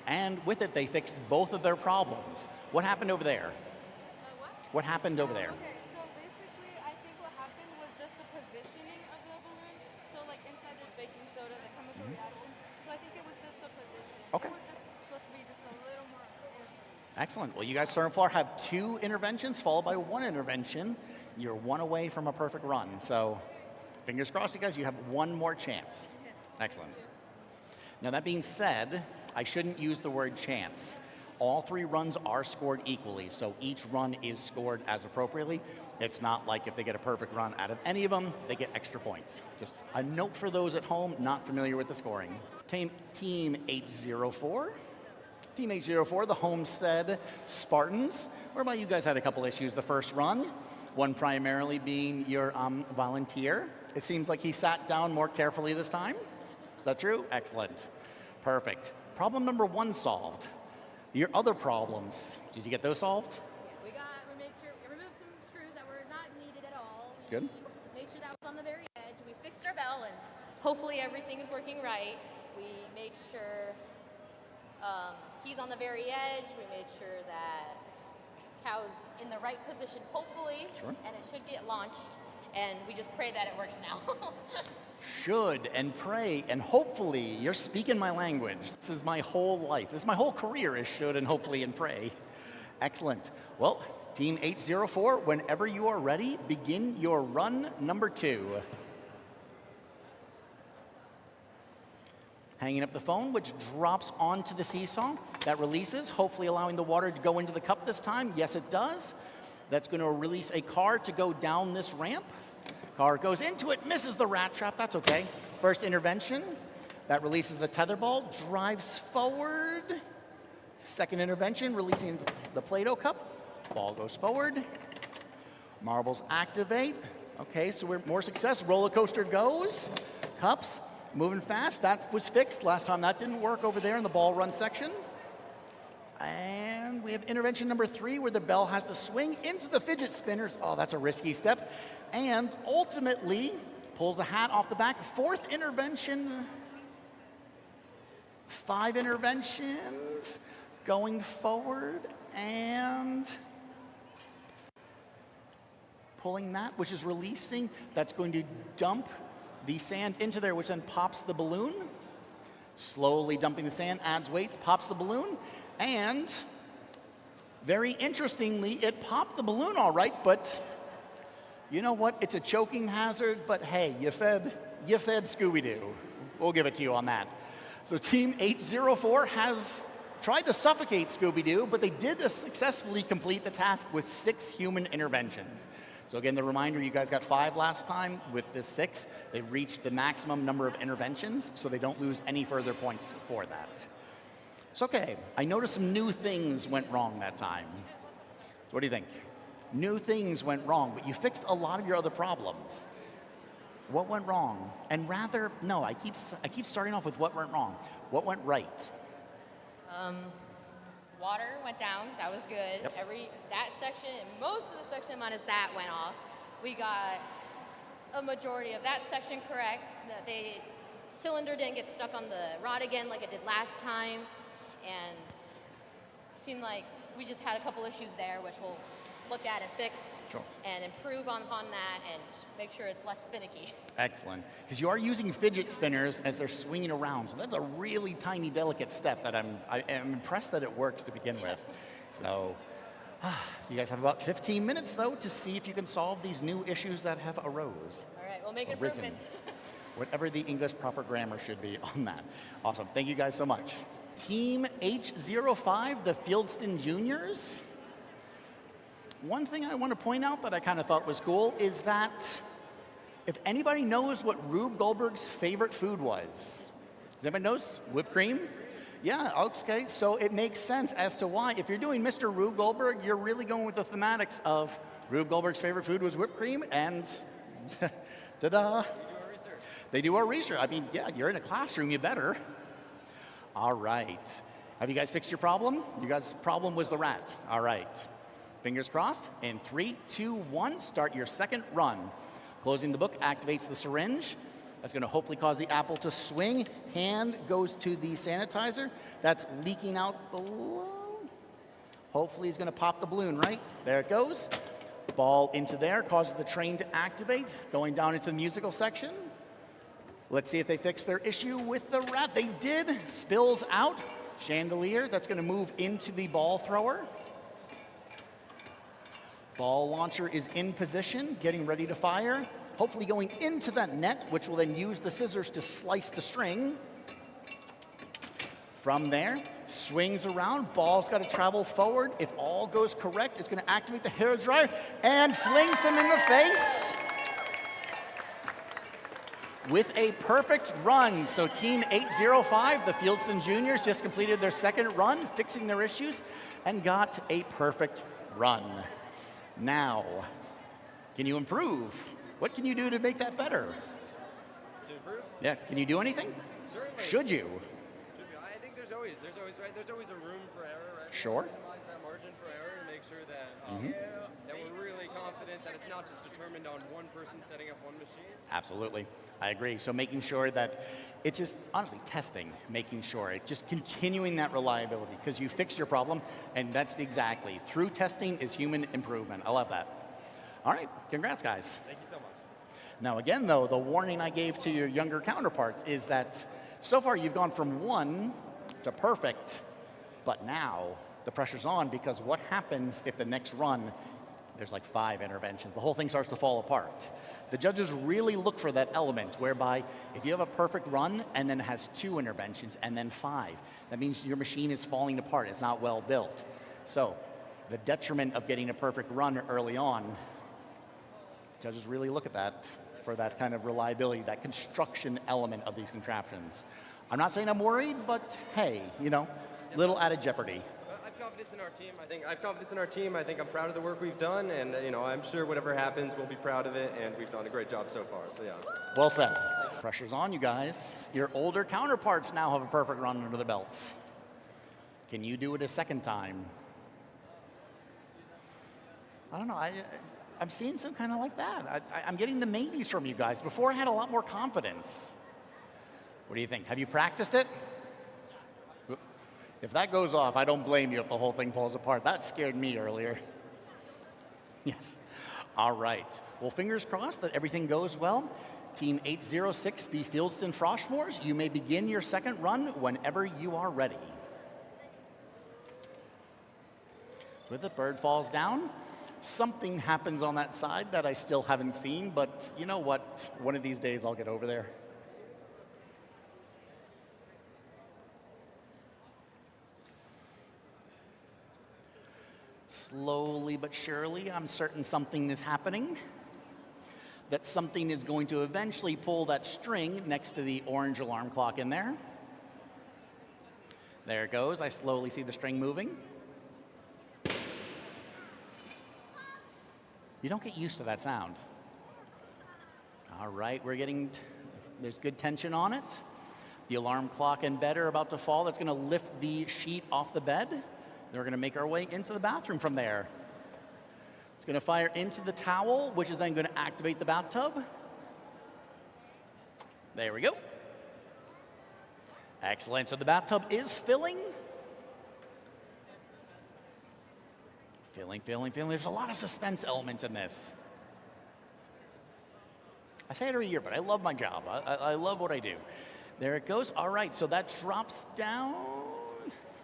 And with it, they fixed both of their problems. What happened over there? What happened over there? Okay, so basically, I think what happened was just the positioning of the balloon. So like inside there's baking soda, the chemical reaction. So I think it was just the position. Okay. It was just supposed to be just a little more. Excellent. Well, you guys so far have 2 interventions followed by 1 intervention. You're 1 away from a perfect run. So fingers crossed, you guys, you have 1 more chance. Excellent. Now, that being said, I shouldn't use the word chance. All 3 runs are scored equally, so each run is scored as appropriately. It's not like if they get a perfect run out of any of them, they get extra points. Just a note for those at home not familiar with the scoring. Team 804. Team 804, the Homestead Spartans, whereby you guys had a couple issues the first run. One primarily being your volunteer. It seems like he sat down more carefully this time. Is that true? Excellent. Perfect. Problem number 1 solved. Your other problems, did you get those solved? We removed some screws that were not needed at all. Good. We made sure that was on the very edge. We fixed our bell, and hopefully everything is working right. We made sure he's on the very edge. We made sure that cow's in the right position, hopefully, and it should get launched. And we just pray that it works now. Should and pray and hopefully. You're speaking my language. This is my whole life. This is my whole career is should and hopefully and pray. Excellent. Well, Team 804, whenever you are ready, begin your run number 2. Hanging up the phone, which drops onto the seesaw. That releases, hopefully allowing the water to go into the cup this time. Yes, it does. That's going to release a car to go down this ramp. Car goes into it, misses the rat trap. That's okay. First intervention. That releases the tether ball, drives forward. Second intervention, releasing the Play-Doh cup. Ball goes forward. Marbles activate. Okay, so we're more success. Roller coaster goes. Cups. Moving fast, that was fixed. Last time that didn't work over there in the ball run section. And we have intervention number 3 where the bell has to swing into the fidget spinners. Oh, that's a risky step. And ultimately pulls the hat off the back. 4th intervention. 5 interventions going forward and pulling that, which is releasing. That's going to dump the sand into there, which then pops the balloon. Slowly dumping the sand, adds weight, pops the balloon. And very interestingly, it popped the balloon all right, but you know what? It's a choking hazard, but hey, you fed Scooby-Doo. We'll give it to you on that. So Team 804 has tried to suffocate Scooby-Doo, but they did successfully complete the task with 6 human interventions. So again, the reminder, you guys got 5 last time. With this 6, they've reached the maximum number of interventions, so they don't lose any further points for that. It's okay. I noticed some new things went wrong that time. So what do you think? New things went wrong, but you fixed a lot of your other problems. What went wrong? And rather, no, I keep starting off with what went wrong. What went right? Water went down. That was good. Yep. That section, and most of the section minus that went off. We got a majority of that section correct. The cylinder didn't get stuck on the rod again like it did last time. And it seemed like we just had a couple issues there, which we'll look at and fix and improve on that and make sure it's less finicky. Excellent. Because you are using fidget spinners as they're swinging around. So that's a really tiny, delicate step that I am impressed that it works to begin with. So you guys have about 15 minutes, though, to see if you can solve these new issues that have arose. All right, we'll make improvements. Whatever the English proper grammar should be on that. Awesome. Thank you guys so much. Team H05, the Fieldston Juniors. One thing I want to point out that I kind of thought was cool is that if anybody knows what Rube Goldberg's favorite food was, does anybody knows? Whipped cream? Yeah, okay, so it makes sense as to why. If you're doing Mr. Rube Goldberg, you're really going with the thematics of Rube Goldberg's favorite food was whipped cream, and ta-da. They do our research. I mean, yeah, you're in a classroom, you better. All right. Have you guys fixed your problem? You guys' problem was the rat. All right. Fingers crossed. In 3, 2, 1, start your second run. Closing the book activates the syringe. That's going to hopefully cause the apple to swing. Hand goes to the sanitizer. That's leaking out below. Hopefully he's going to pop the balloon, right? There it goes. Ball into there, causes the train to activate. Going down into the musical section. Let's see if they fix their issue with the rat. They did. Spills out. Chandelier, that's going to move into the ball thrower. Ball launcher is in position, getting ready to fire. Hopefully going into that net, which will then use the scissors to slice the string. From there, swings around, ball's got to travel forward. If all goes correct, it's going to activate the hair dryer and flings him in the face with a perfect run. So Team 805, the Fieldston Juniors, just completed their second run, fixing their issues, and got a perfect run. Now, can you improve? What can you do to make that better? To improve? Yeah, can you do anything? Certainly. Should you? I think there's always a room for error, right? Sure. Minimize that margin for error and make sure that that we're really confident that it's not just determined on one person setting up one machine. Absolutely, I agree. So making sure that it's just honestly testing, making sure it's just continuing that reliability because you fix your problem, and that's exactly through testing is human improvement. I love that. All right, congrats, guys. Thank you so much. Now again, though, the warning I gave to your younger counterparts is that so far you've gone from 1 to perfect, but now the pressure's on because what happens if the next run, there's like 5 interventions, the whole thing starts to fall apart. The judges really look for that element whereby if you have a perfect run and then it has 2 interventions and then 5, that means your machine is falling apart, it's not well built. So the detriment of getting a perfect run early on, judges really look at that for that kind of reliability, that construction element of these contraptions. I'm not saying I'm worried, but hey, you know, little added jeopardy. I have confidence in our team. I have confidence in our team. I think I'm proud of the work we've done, and you know, I'm sure whatever happens, we'll be proud of it, and we've done a great job so far. So yeah. Well said. Pressure's on, you guys. Your older counterparts now have a perfect run under their belts. Can you do it a second time? I don't know. I'm seeing some kind of like that. I'm getting the maybes from you guys. Before I had a lot more confidence. What do you think? Have you practiced it? If that goes off, I don't blame you if the whole thing falls apart. That scared me earlier. Yes. All right. Well, fingers crossed that everything goes well. Team 806, the Fieldston Froshmores, you may begin your second run whenever you are ready. With the bird falls down. Something happens on that side that I still haven't seen, but you know what? One of these days I'll get over there. Slowly but surely, I'm certain something is happening. That something is going to eventually pull that string next to the orange alarm clock in there. There it goes. I slowly see the string moving. You don't get used to that sound. All right, there's good tension on it. The alarm clock and bed are about to fall. That's going to lift the sheet off the bed. Then we're going to make our way into the bathroom from there. It's going to fire into the towel, which is then going to activate the bathtub. There we go. Excellent. So the bathtub is filling. Filling. There's a lot of suspense elements in this. I say it every year, but I love my job. I love what I do. There it goes. All right, so that drops down.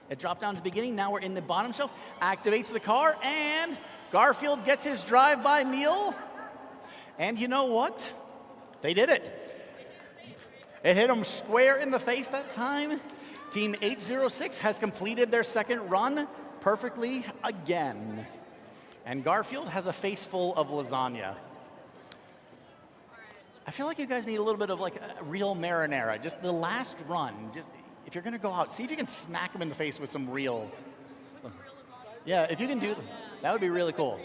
It dropped down to the beginning. Now we're in the bottom shelf. Activates the car, and Garfield gets his drive-by meal. And you know what? They did it. It hit him square in the face that time. Team 806 has completed their second run perfectly again. And Garfield has a face full of lasagna. I feel like you guys need a little bit of like a real marinara. Just the last run. Just if you're gonna go out, see if you can smack him in the face with some real. Yeah, if you can do that would be really cool.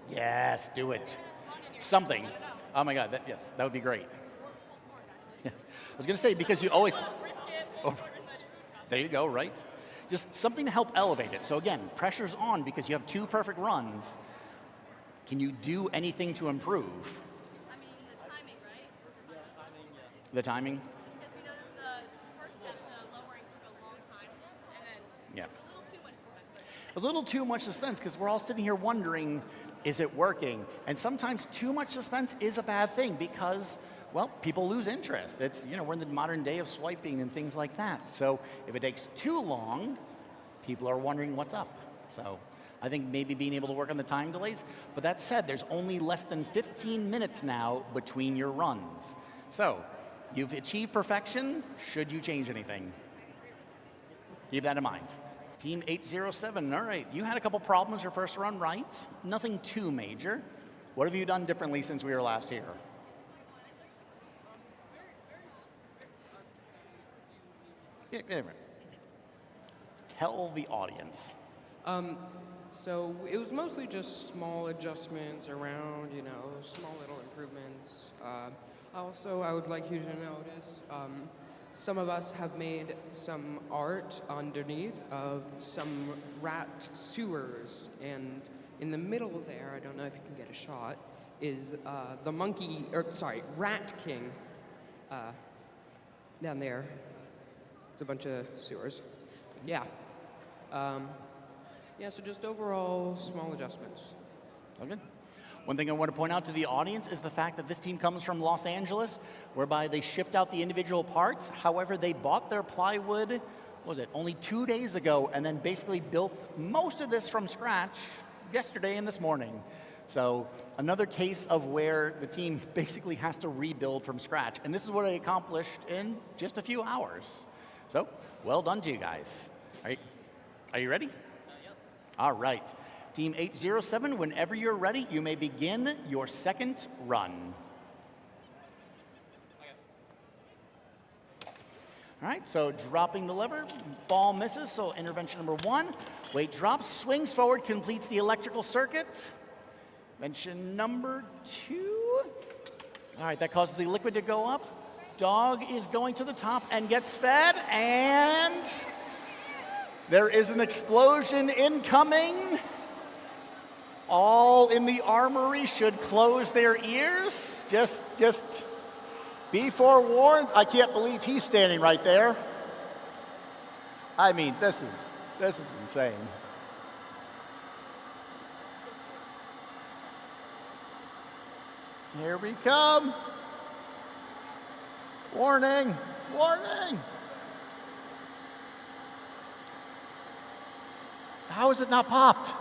Yes, do it. Something. Oh my God, yes, that would be great. Yes, I was gonna say because you always. Oh, there you go, right? Just something to help elevate it. So again, pressure's on because you have 2 perfect runs. Can you do anything to improve? I mean, the timing, right? The timing? Because we noticed the first step, the lowering took a long time, and then Yeah. a little too much suspense. A little too much suspense because we're all sitting here wondering, is it working? And sometimes too much suspense is a bad thing because, well, people lose interest. It's, you know, we're in the modern day of swiping and things like that. So if it takes too long, people are wondering what's up. So I think maybe being able to work on the time delays. But that said, there's only less than 15 minutes now between your runs. So you've achieved perfection. Should you change anything? Keep that in mind. Team 807, all right. You had a couple problems your first run, right? Nothing too major. What have you done differently since we were last here? Tell the audience. So it was mostly just small adjustments around, you know, small little improvements. Also, I would like you to notice some of us have made some art underneath of some rat sewers, and in the middle there, I don't know if you can get a shot, is the monkey, or sorry, Rat King down there. It's a bunch of sewers. Yeah. Yeah, so just overall small adjustments. Okay. One thing I want to point out to the audience is the fact that this team comes from Los Angeles, whereby they shipped out the individual parts. However, they bought their plywood, what was it, only 2 days ago, and then basically built most of this from scratch yesterday and this morning. So another case of where the team basically has to rebuild from scratch. And this is what I accomplished in just a few hours. So, well done to you guys. Are you ready? Yep. All right. Team 807, whenever you're ready, you may begin your second run. All right, so dropping the lever, ball misses, so intervention number 1. Weight drops, swings forward, completes the electrical circuit. Intervention number 2. All right, that causes the liquid to go up. Dog is going to the top and gets fed, and there is an explosion incoming. All in the armory should close their ears. Just be forewarned. I can't believe he's standing right there. I mean, this is insane. Here we come. Warning, warning. How is it not popped?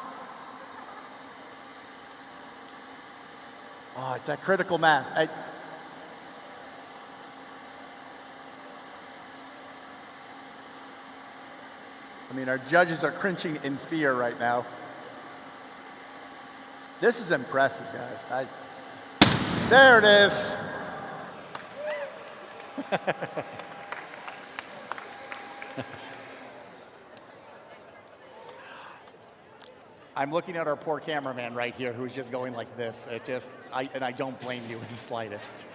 Oh, it's that critical mass. I mean, our judges are cringing in fear right now. This is impressive, guys. There it is. I'm looking at our poor cameraman right here who's just going like this. And I don't blame you in the slightest.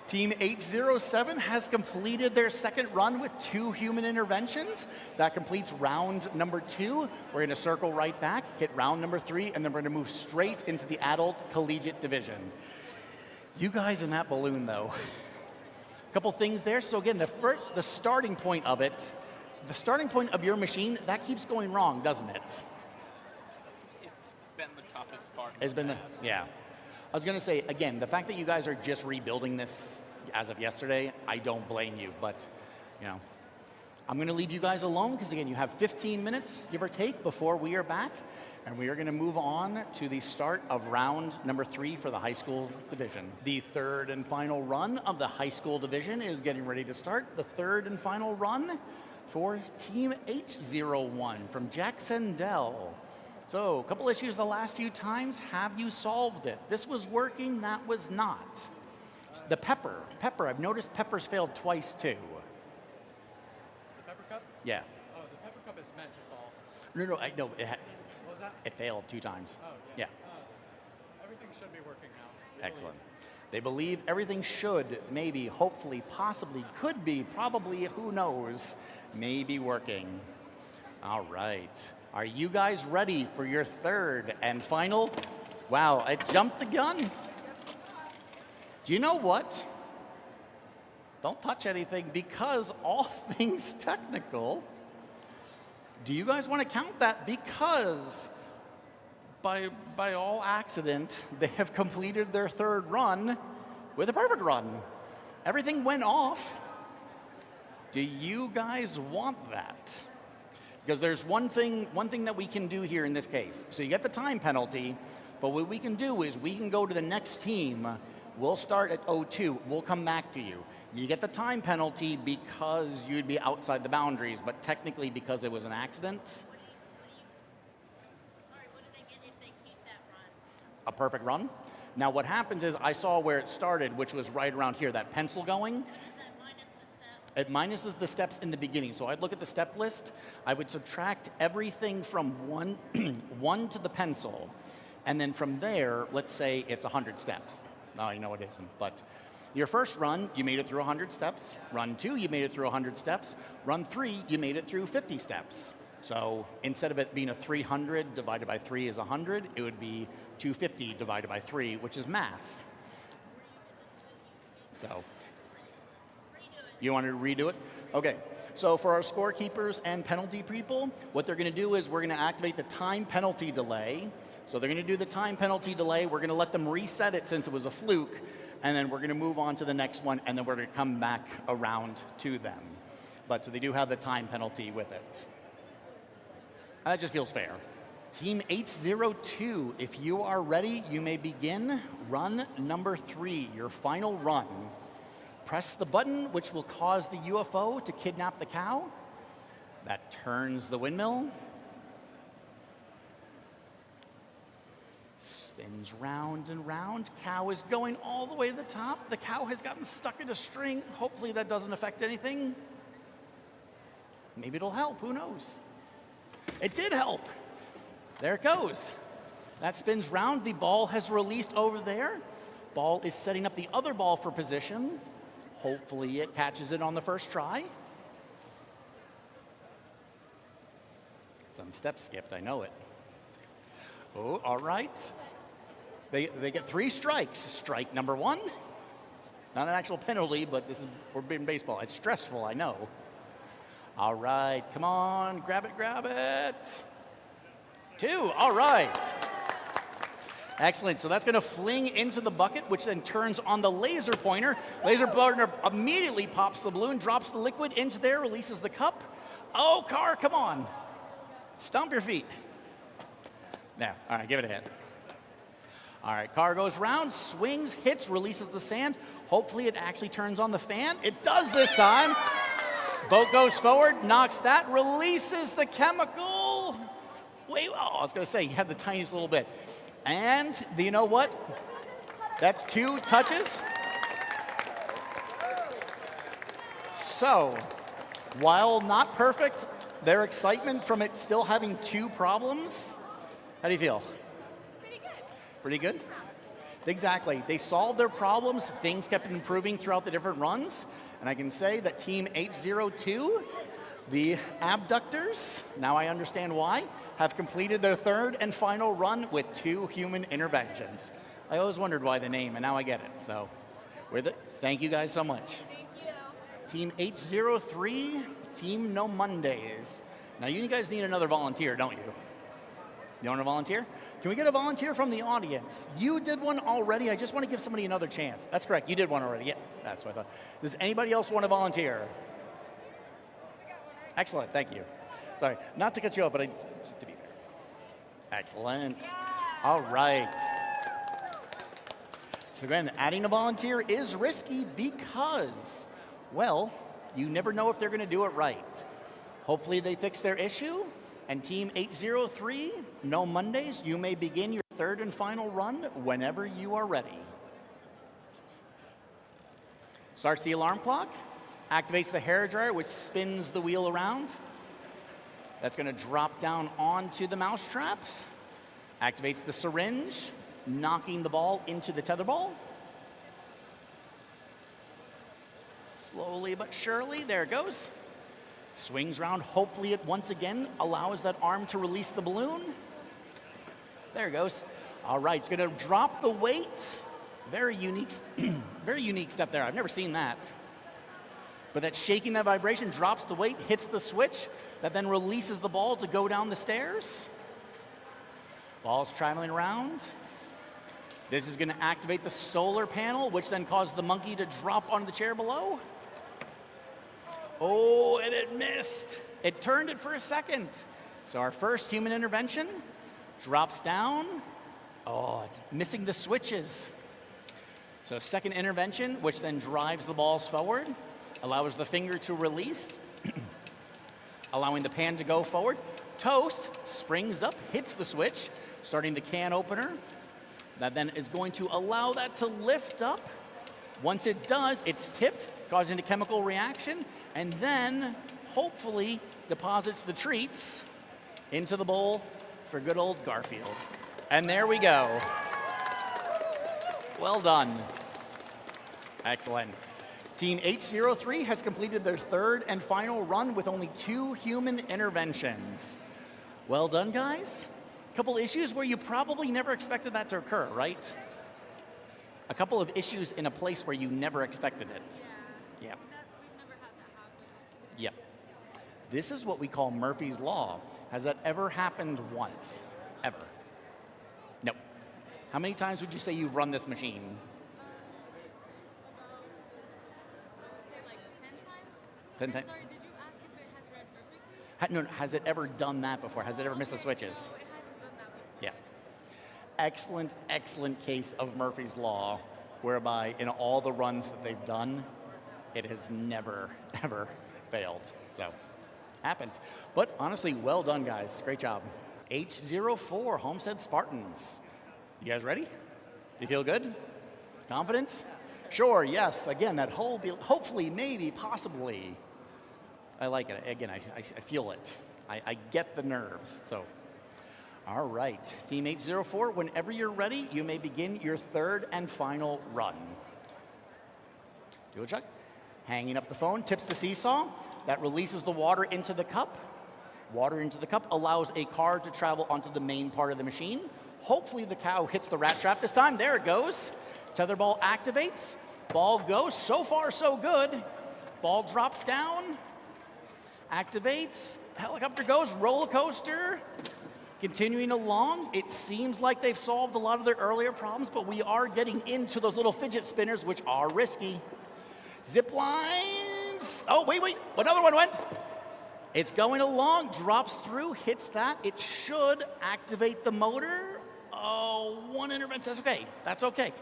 Team 807 has completed their second run with 2 human interventions. That completes round number 2. We're gonna circle right back, hit round number 3, and then we're gonna move straight into the adult collegiate division. You guys in that balloon though. A couple things there. So again, the starting point of it, the starting point of your machine, that keeps going wrong, doesn't it? Been the toughest part. It's been yeah. I was gonna say, again, the fact that you guys are just rebuilding this as of yesterday, I don't blame you, but you know, I'm gonna leave you guys alone because again, you have 15 minutes, give or take, before we are back, and we are gonna move on to the start of round number 3 for the high school division. The third and final run of the high school division is getting ready to start. The third and final run for Team H01 from Jacksonville. So, a couple issues the last few times. Have you solved it? This was working, that was not. The pepper, I've noticed pepper's failed twice too. The pepper cup? Yeah. Oh, the pepper cup is meant to fall. No, What was that? it failed 2 times. Oh, Yeah. Everything should be working now. Excellent. They believe everything should, maybe, hopefully, possibly, could be, probably, who knows, may be working. All right. Are you guys ready for your third and final? Wow, I jumped the gun. Do you know what? Don't touch anything because all things technical. Do you guys want to count that? Because by all accident, they have completed their third run with a perfect run. Everything went off. Do you guys want that? Because there's one thing that we can do here in this case. So you get the time penalty, but what we can do is we can go to the next team. We'll start at 02. We'll come back to you. You get the time penalty because you'd be outside the boundaries, but technically because it was an accident. A perfect run. Now what happens is I saw where it started, which was right around here, that pencil going. It minuses the steps in the beginning. So I'd look at the step list. I would subtract everything from one to the pencil. And then from there, let's say it's 100 steps. No, you know it isn't. But your first run, you made it through 100 steps. Run 2, you made it through 100 steps. Run 3, you made it through 50 steps. So instead of it being a 300 divided by 3 is 100, it would be 250 divided by 3, which is math. So you want to redo it? Okay. So for our scorekeepers and penalty people, what they're going to do is we're going to activate the time penalty delay. So they're going to do the time penalty delay. We're going to let them reset it since it was a fluke, and then we're going to move on to the next one, and then we're going to come back around to them. But so they do have the time penalty with it. That just feels fair. Team H02, if you are ready, you may begin run number 3, your final run. Press the button, which will cause the UFO to kidnap the cow. That turns the windmill. Spins round and round. Cow is going all the way to the top. The cow has gotten stuck in a string. Hopefully that doesn't affect anything. Maybe it'll help, who knows? It did help. There it goes. That spins round. The ball has released over there. Ball is setting up the other ball for position. Hopefully it catches it on the first try. Some steps skipped, I know it. Oh, all right. They get 3 strikes. Strike number 1. Not an actual penalty, but this is, we're in baseball. It's stressful, I know. All right, come on, grab it. 2, all right. Excellent, so that's gonna fling into the bucket, which then turns on the laser pointer. Laser pointer immediately pops the balloon, drops the liquid into there, releases the cup. Oh, car, come on. Stomp your feet. Now, all right, give it a hit. All right, car goes round, swings, hits, releases the sand. Hopefully it actually turns on the fan. It does this time. Boat goes forward, knocks that, releases the chemical. Wait, oh, I was gonna say, you had the tiniest little bit. And you know what? That's 2 touches. So, while not perfect, their excitement from it still having 2 problems. How do you feel? Pretty good. Pretty good? Exactly. They solved their problems. Things kept improving throughout the different runs. And I can say that Team H02, the abductors, now I understand why, have completed their third and final run with 2 human interventions. I always wondered why the name, and now I get it. So, with it, thank you guys so much. Team H03, Team No Mondays. Now, you guys need another volunteer, don't you? You want to volunteer? Can we get a volunteer from the audience? You did one already. I just want to give somebody another chance. That's correct. You did one already. Yeah, that's what I thought. Does anybody else want to volunteer? Excellent. Thank you. Sorry, not to cut you off, but just to be fair. Excellent. All right. So again, adding a volunteer is risky because, well, you never know if they're going to do it right. Hopefully they fix their issue. And Team 803, no Mondays, you may begin your third and final run whenever you are ready. Starts the alarm clock, activates the hairdryer, which spins the wheel around. That's going to drop down onto the mouse traps. Activates the syringe, knocking the ball into the tether ball. Slowly but surely, there it goes. Swings around, hopefully it once again allows that arm to release the balloon. There it goes. All right, it's gonna drop the weight. Very unique, very unique step there. I've never seen that. But that shaking, that vibration drops the weight, hits the switch, that then releases the ball to go down the stairs. Ball's traveling around. This is gonna activate the solar panel, which then causes the monkey to drop onto the chair below. Oh, and it missed. It turned it for a second. So our first human intervention drops down. Oh, missing the switches. So second intervention, which then drives the balls forward, allows the finger to release, allowing the pan to go forward. Toast springs up, hits the switch, starting the can opener. That then is going to allow that to lift up. Once it does, it's tipped, causing a chemical reaction, and then hopefully deposits the treats into the bowl for good old Garfield. And there we go. Well done. Excellent. Team 803 has completed their third and final run with only 2 human interventions. Well done, guys. A couple issues where you probably never expected that to occur, right? A couple of issues in a place where you never expected it. Yeah. Yep. This is what we call Murphy's Law. Has that ever happened once? Ever? No. How many times would you say you've run this machine? Say like 10 times? 10 times? Sorry, did you ask if it has ran perfectly? No, has it ever done that before? Has it ever missed the switches? No, it hasn't done that before. Yeah. Excellent, excellent case of Murphy's Law, whereby in all the runs that they've done, it has never, ever failed. So, happens. But honestly, well done, guys. Great job. H04, Homestead Spartans. You guys ready? You feel good? Confident? Sure, yes. Again, that whole, hopefully, maybe, possibly. I like it. Again, I feel it. I get the nerves. So, all right. Team 804, whenever you're ready, you may begin your third and final run. Do it, Chuck. Hanging up the phone, tips the seesaw. That releases the water into the cup. Water into the cup allows a car to travel onto the main part of the machine. Hopefully the cow hits the rat trap this time. There it goes. Tether ball activates. Ball goes. So far, so good. Ball drops down. Activates. Helicopter goes. Roller coaster. Continuing along. It seems like they've solved a lot of their earlier problems, but we are getting into those little fidget spinners, which are risky. Zip lines. Oh, wait. Another one went. It's going along, drops through, hits that. It should activate the motor. Oh, one intervention. That's okay. That's okay.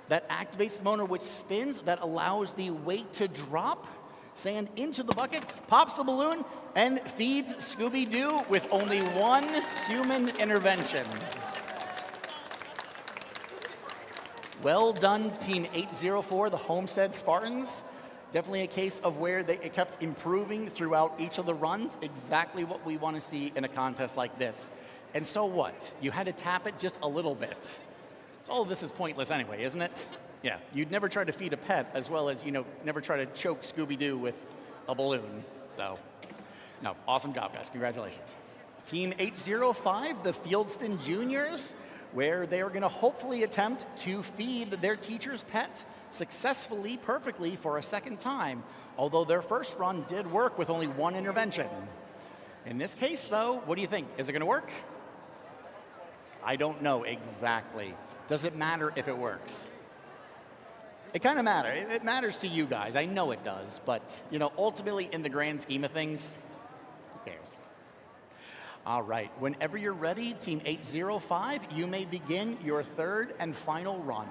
That activates the motor, which spins. That allows the weight to drop. Sand into the bucket, pops the balloon, and feeds Scooby-Doo with only 1 human intervention. Well done, Team 804, the Homestead Spartans. Definitely a case of where they kept improving throughout each of the runs, exactly what we want to see in a contest like this. And so what? You had to tap it just a little bit. All of this is pointless anyway, isn't it? Yeah, you'd never try to feed a pet as well as, never try to choke Scooby-Doo with a balloon. So, no, awesome job, guys. Congratulations. Team 805, the Fieldston Juniors, where they are going to hopefully attempt to feed their teacher's pet successfully, perfectly for a second time, although their first run did work with only 1 intervention. In this case, though, what do you think? Is it going to work? I don't know exactly. Does it matter if it works? It kind of matters. It matters to you guys. I know it does, but ultimately, in the grand scheme of things, who cares? All right, whenever you're ready, Team 805, you may begin your third and final run.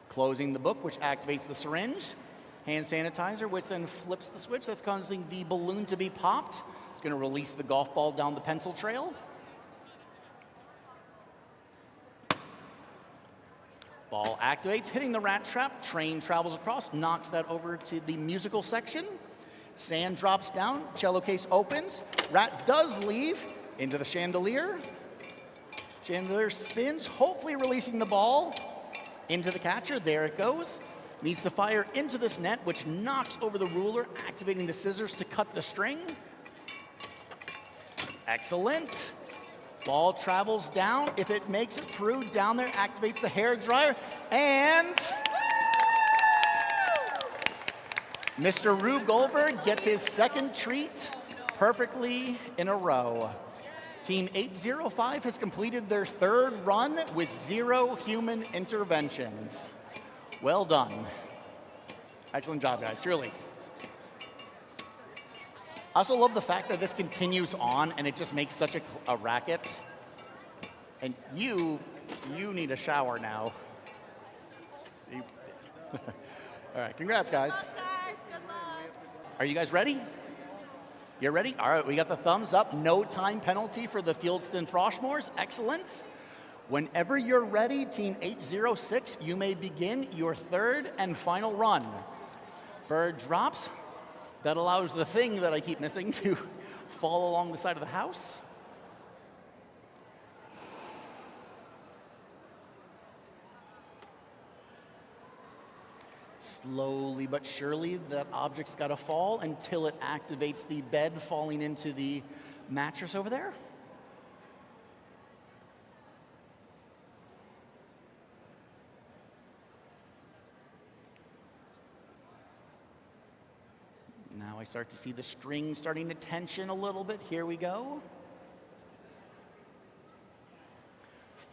Closing the book, which activates the syringe, hand sanitizer, which then flips the switch. That's causing the balloon to be popped. It's going to release the golf ball down the pencil trail. Ball activates, hitting the rat trap. Train travels across, knocks that over to the musical section. Sand drops down, cello case opens. Rat does leave into the chandelier. Chandelier spins, hopefully releasing the ball into the catcher. There it goes. Needs to fire into this net, which knocks over the ruler, activating the scissors to cut the string. Excellent. Ball travels down. If it makes it through, down there activates the hair dryer. And Mr. Rube Goldberg gets his second treat perfectly in a row. Team 805 has completed their third run with 0 human interventions. Well done. Excellent job, guys, truly. I also love the fact that this continues on and it just makes such a racket. And you need a shower now. All right, congrats, guys. Good luck. Are you guys ready? You're ready? All right, we got the thumbs up. No time penalty for the Fieldston Froshmores. Excellent. Whenever you're ready, Team 806, you may begin your third and final run. Bird drops. That allows the thing that I keep missing to fall along the side of the house. Slowly but surely, that object's got to fall until it activates the bed falling into the mattress over there. Now I start to see the string starting to tension a little bit. Here we go.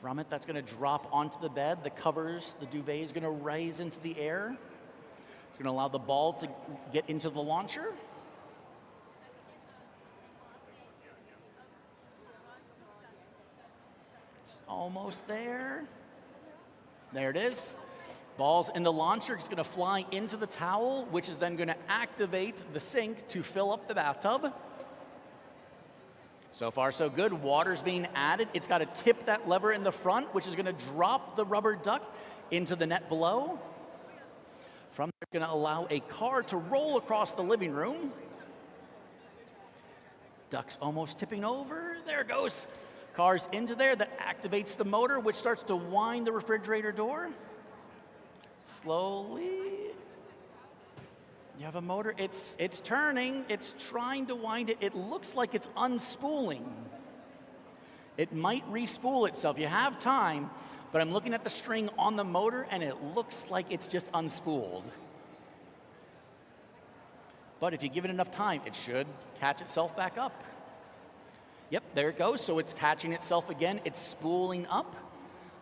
From it, that's going to drop onto the bed. The covers, the duvet is going to rise into the air. It's going to allow the ball to get into the launcher. It's almost there. There it is. Ball's in the launcher. It's going to fly into the towel, which is then going to activate the sink to fill up the bathtub. So far, so good. Water's being added. It's got to tip that lever in the front, which is going to drop the rubber duck into the net below. From there, it's going to allow a car to roll across the living room. Duck's almost tipping over. There it goes. Car's into there. That activates the motor, which starts to wind the refrigerator door. Slowly. You have a motor. It's turning. It's trying to wind it. It looks like it's unspooling. It might re-spool itself. You have time, but I'm looking at the string on the motor, and it looks like it's just unspooled. But if you give it enough time, it should catch itself back up. Yep, there it goes. So it's catching itself again. It's spooling up.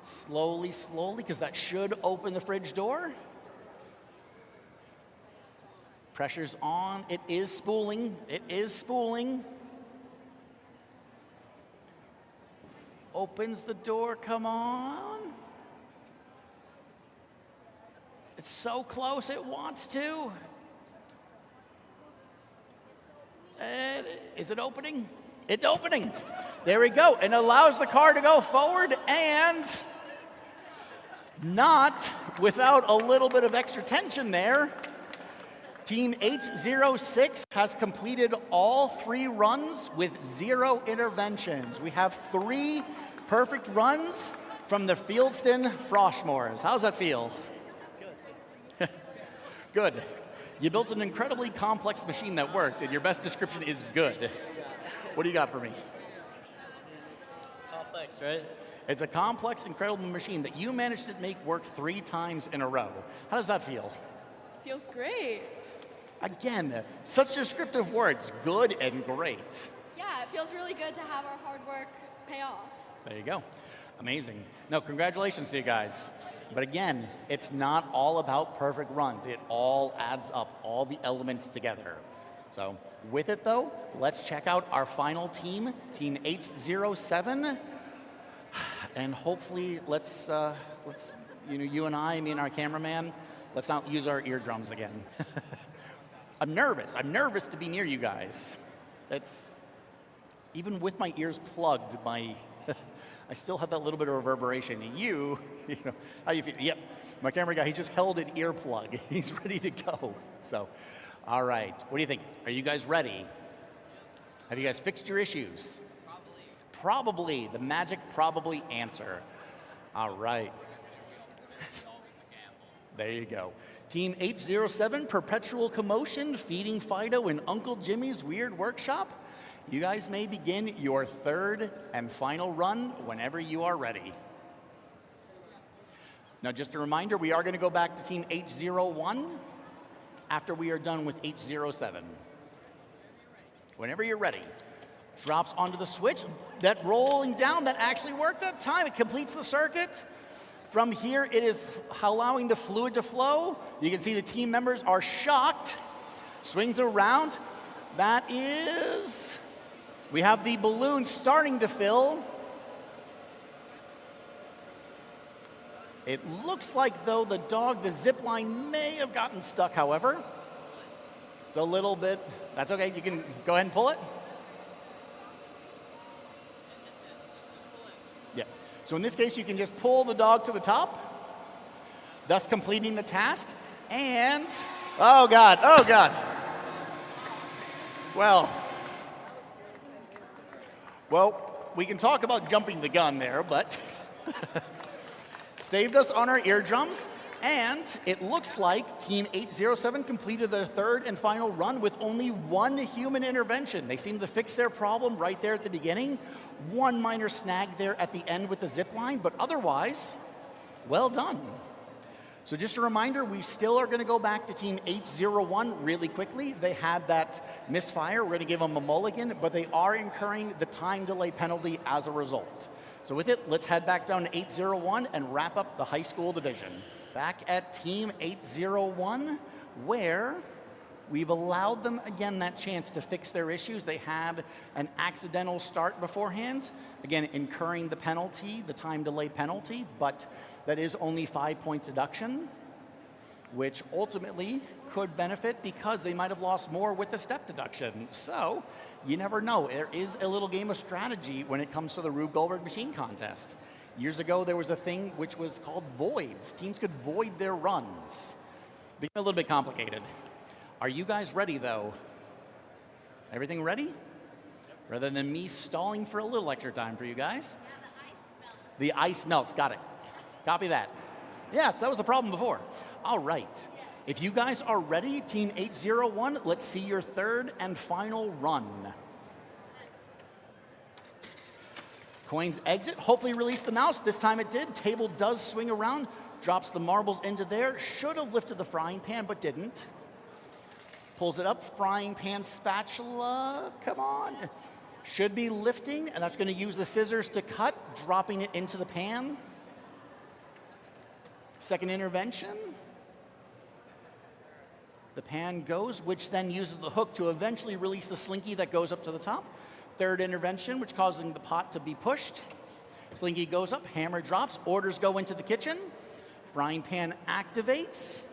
Slowly, slowly, because that should open the fridge door. Pressure's on. It is spooling. It is spooling. Opens the door. Come on. It's so close. It wants to. Is it opening? It's opening. There we go. And allows the car to go forward, and not without a little bit of extra tension there. Team 806 has completed all 3 runs with 0 interventions. We have 3 perfect runs from the Fieldston Froshmores. How's that feel? Good. Good. You built an incredibly complex machine that worked, and your best description is good. What do you got for me? Complex, right? It's a complex, incredible machine that you managed to make work 3 times in a row. How does that feel? Feels great. Again, such descriptive words, good and great. Yeah, it feels really good to have our hard work pay off. There you go. Amazing. No, congratulations to you guys. But again, it's not all about perfect runs. It all adds up, all the elements together. So with it though, let's check out our final team, Team 807. And hopefully let's you and I, me and our cameraman, Let's not use our eardrums again. I'm nervous. I'm nervous to be near you guys. It's, even with my ears plugged, I still have that little bit of reverberation. And you know, how you feel? Yep, my camera guy, he just held an earplug. He's ready to go. So, all right, what do you think? Are you guys ready? Have you guys fixed your issues? Probably, the magic probably answer. All right. There you go. Team 807, Perpetual Commotion, feeding Fido in Uncle Jimmy's Weird Workshop. You guys may begin your third and final run whenever you are ready. Now, just a reminder, we are going to go back to Team 801 after we are done with 807. Whenever you're ready. Drops onto the switch. That rolling down, that actually worked that time. It completes the circuit. From here, it is allowing the fluid to flow. You can see the team members are shocked. Swings around. That is, we have the balloon starting to fill. It looks like, though, the dog, the zip line may have gotten stuck, however. It's a little bit, that's okay, you can go ahead and pull it. Yeah, so in this case, you can just pull the dog to the top, thus completing the task, and, oh God, oh God. Well, we can talk about jumping the gun there, but saved us on our eardrums, and it looks like Team 807 completed their third and final run with only one human intervention. They seem to fix their problem right there at the beginning. One minor snag there at the end with the zip line, but otherwise, well done. So just a reminder, we still are going to go back to Team 801 really quickly. They had that misfire. We're going to give them a mulligan, but they are incurring the time delay penalty as a result. So with it, let's head back down to 801 and wrap up the high school division. Back at Team 801, where we've allowed them, again, that chance to fix their issues. They had an accidental start beforehand, again, incurring the penalty, the time delay penalty, but that is only 5 points deduction, which ultimately could benefit because they might have lost more with the step deduction. So you never know. There is a little game of strategy when it comes to the Rube Goldberg Machine Contest. Years ago, there was a thing which was called voids. Teams could void their runs. Became a little bit complicated. Are you guys ready, though? Everything ready? Rather than me stalling for a little extra time for you guys. The ice melts, got it. Copy that. Yeah, so that was the problem before. All right. If you guys are ready, Team 801, let's see your third and final run. Coins exit, hopefully release the mouse. This time it did. Table does swing around, drops the marbles into there. Should have lifted the frying pan, but didn't. Pulls it up, frying pan spatula, come on. Should be lifting, and that's going to use the scissors to cut, dropping it into the pan. Second intervention. The pan goes, which then uses the hook to eventually release the slinky that goes up to the top. Third intervention, which causing the pot to be pushed. Slinky goes up, hammer drops, orders go into the kitchen. Frying pan activates.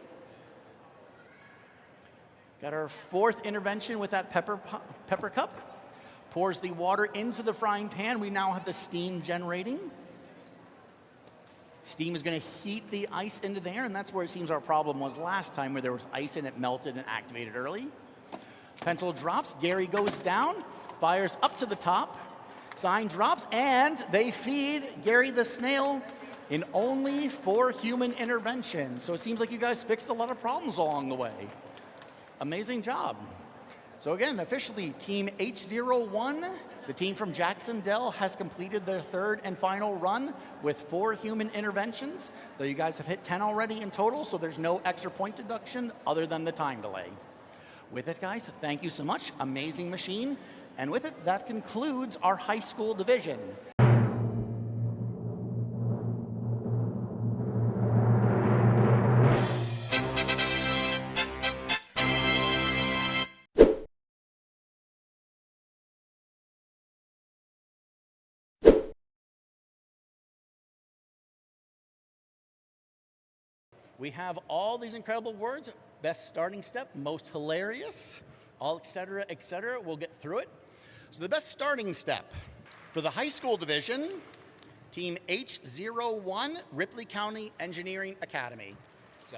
Got our fourth intervention with that pepper cup. Pours the water into the frying pan. We now have the steam generating. Steam is going to heat the ice into there, and that's where it seems our problem was last time, where there was ice and it melted and activated early. Pencil drops, Gary goes down, fires up to the top, sign drops, and they feed Gary the snail in only 4 human interventions. So it seems like you guys fixed a lot of problems along the way. Amazing job. So again, officially, Team H01, the team from Jacksonville, has completed their third and final run with 4 human interventions, though you guys have hit 10 already in total, so there's no extra point deduction other than the time delay. With it, guys, thank you so much. Amazing machine. And with it, that concludes our high school division. We have all these incredible words. Best starting step, most hilarious, all et cetera, we'll get through it. So the best starting step for the high school division, Team H01, Ripley County Engineering Academy. So.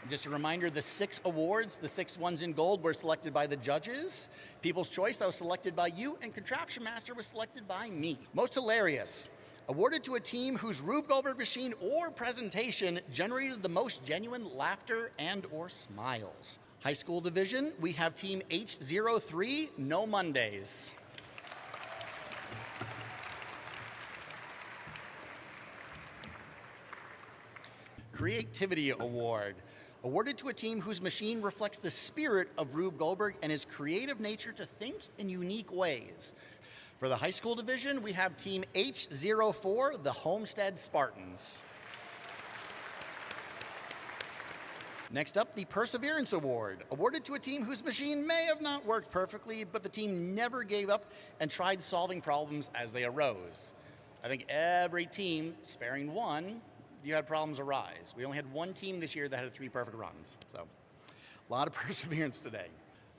Just a reminder, the 6 awards, the 6 ones in gold were selected by the judges. People's Choice, that was selected by you, and Contraption Master was selected by me. Most hilarious, awarded to a team whose Rube Goldberg machine or presentation generated the most genuine laughter and or smiles. High school division, we have Team H03, No Mondays. Creativity Award, awarded to a team whose machine reflects the spirit of Rube Goldberg and his creative nature to think in unique ways. For the high school division, we have Team H04, the Homestead Spartans. Next up, the Perseverance Award, awarded to a team whose machine may have not worked perfectly, but the team never gave up and tried solving problems as they arose. I think every team, sparing one, you had problems arise. We only had one team this year that had 3 perfect runs, so a lot of perseverance today.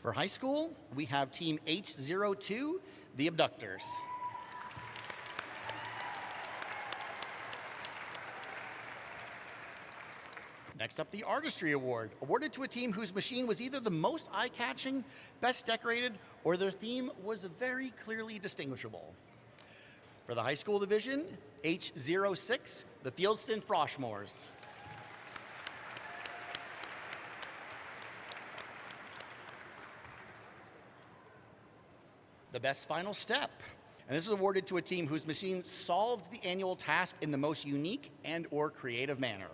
For high school, we have Team H02, the Abductors. Next up, the Artistry Award, awarded to a team whose machine was either the most eye-catching, best decorated, or their theme was very clearly distinguishable. For the high school division, H06, the Fieldston Froshmores. The best final step, and this is awarded to a team whose machine solved the annual task in the most unique and or creative manner.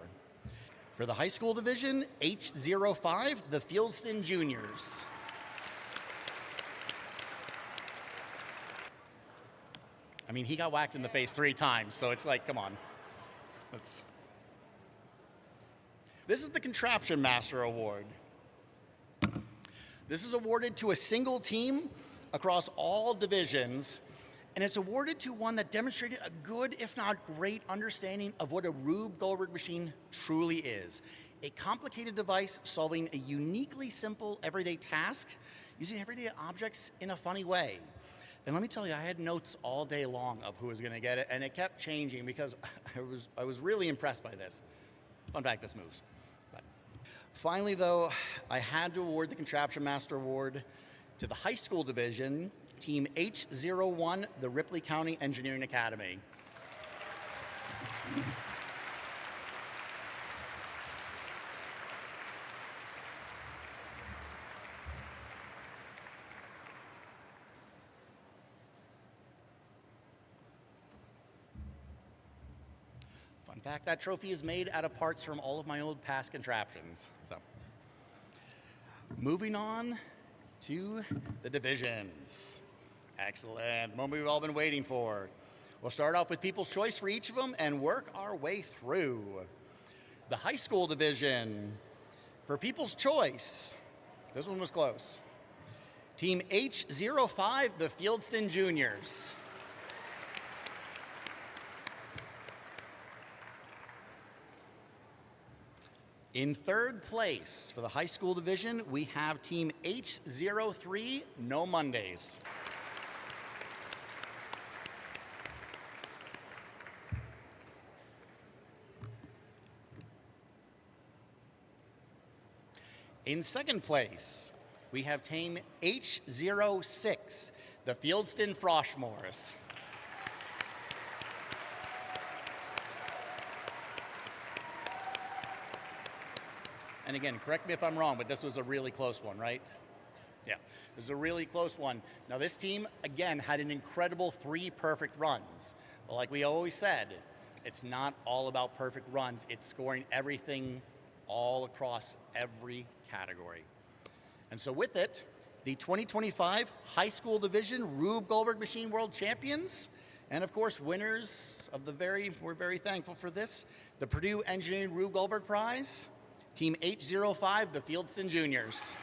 For the high school division, H05, the Fieldston Juniors. I mean, he got whacked in the face 3 times, so it's like, come on. This is the Contraption Master Award. This is awarded to a single team across all divisions, and it's awarded to one that demonstrated a good, if not great, understanding of what a Rube Goldberg machine truly is. A complicated device solving a uniquely simple everyday task, using everyday objects in a funny way. And let me tell you, I had notes all day long of who was gonna get it, and it kept changing because I was really impressed by this. Fun fact, this moves. But finally though, I had to award the Contraption Master Award to the high school division, Team H01, the Ripley County Engineering Academy. Fun fact, that trophy is made out of parts from all of my old past contraptions. So, moving on to the divisions. Excellent, the moment we've all been waiting for. We'll start off with People's Choice for each of them and work our way through. The high school division. For People's Choice, this one was close. Team H05, the Fieldston Juniors. In third place for the high school division, we have Team H03, No Mondays. In second place, we have Team H06, the Fieldston Froshmores. And again, correct me if I'm wrong, but this was a really close one, right? Yeah, this is a really close one. Now this team, again, had an incredible 3 perfect runs. But like we always said, it's not all about perfect runs. It's scoring everything all across every category. And so with it, the 2025 High School Division Rube Goldberg Machine World Champions, and of course, winners of we're very thankful for this, the Purdue Engineering Rube Goldberg Prize, Team H05, the Fieldston Juniors.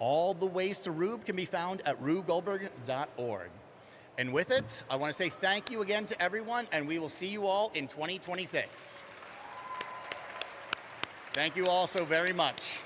All the ways to Rube can be found at rubegoldberg.org. And with it, I want to say thank you again to everyone, and we will see you all in 2026. Thank you all so very much.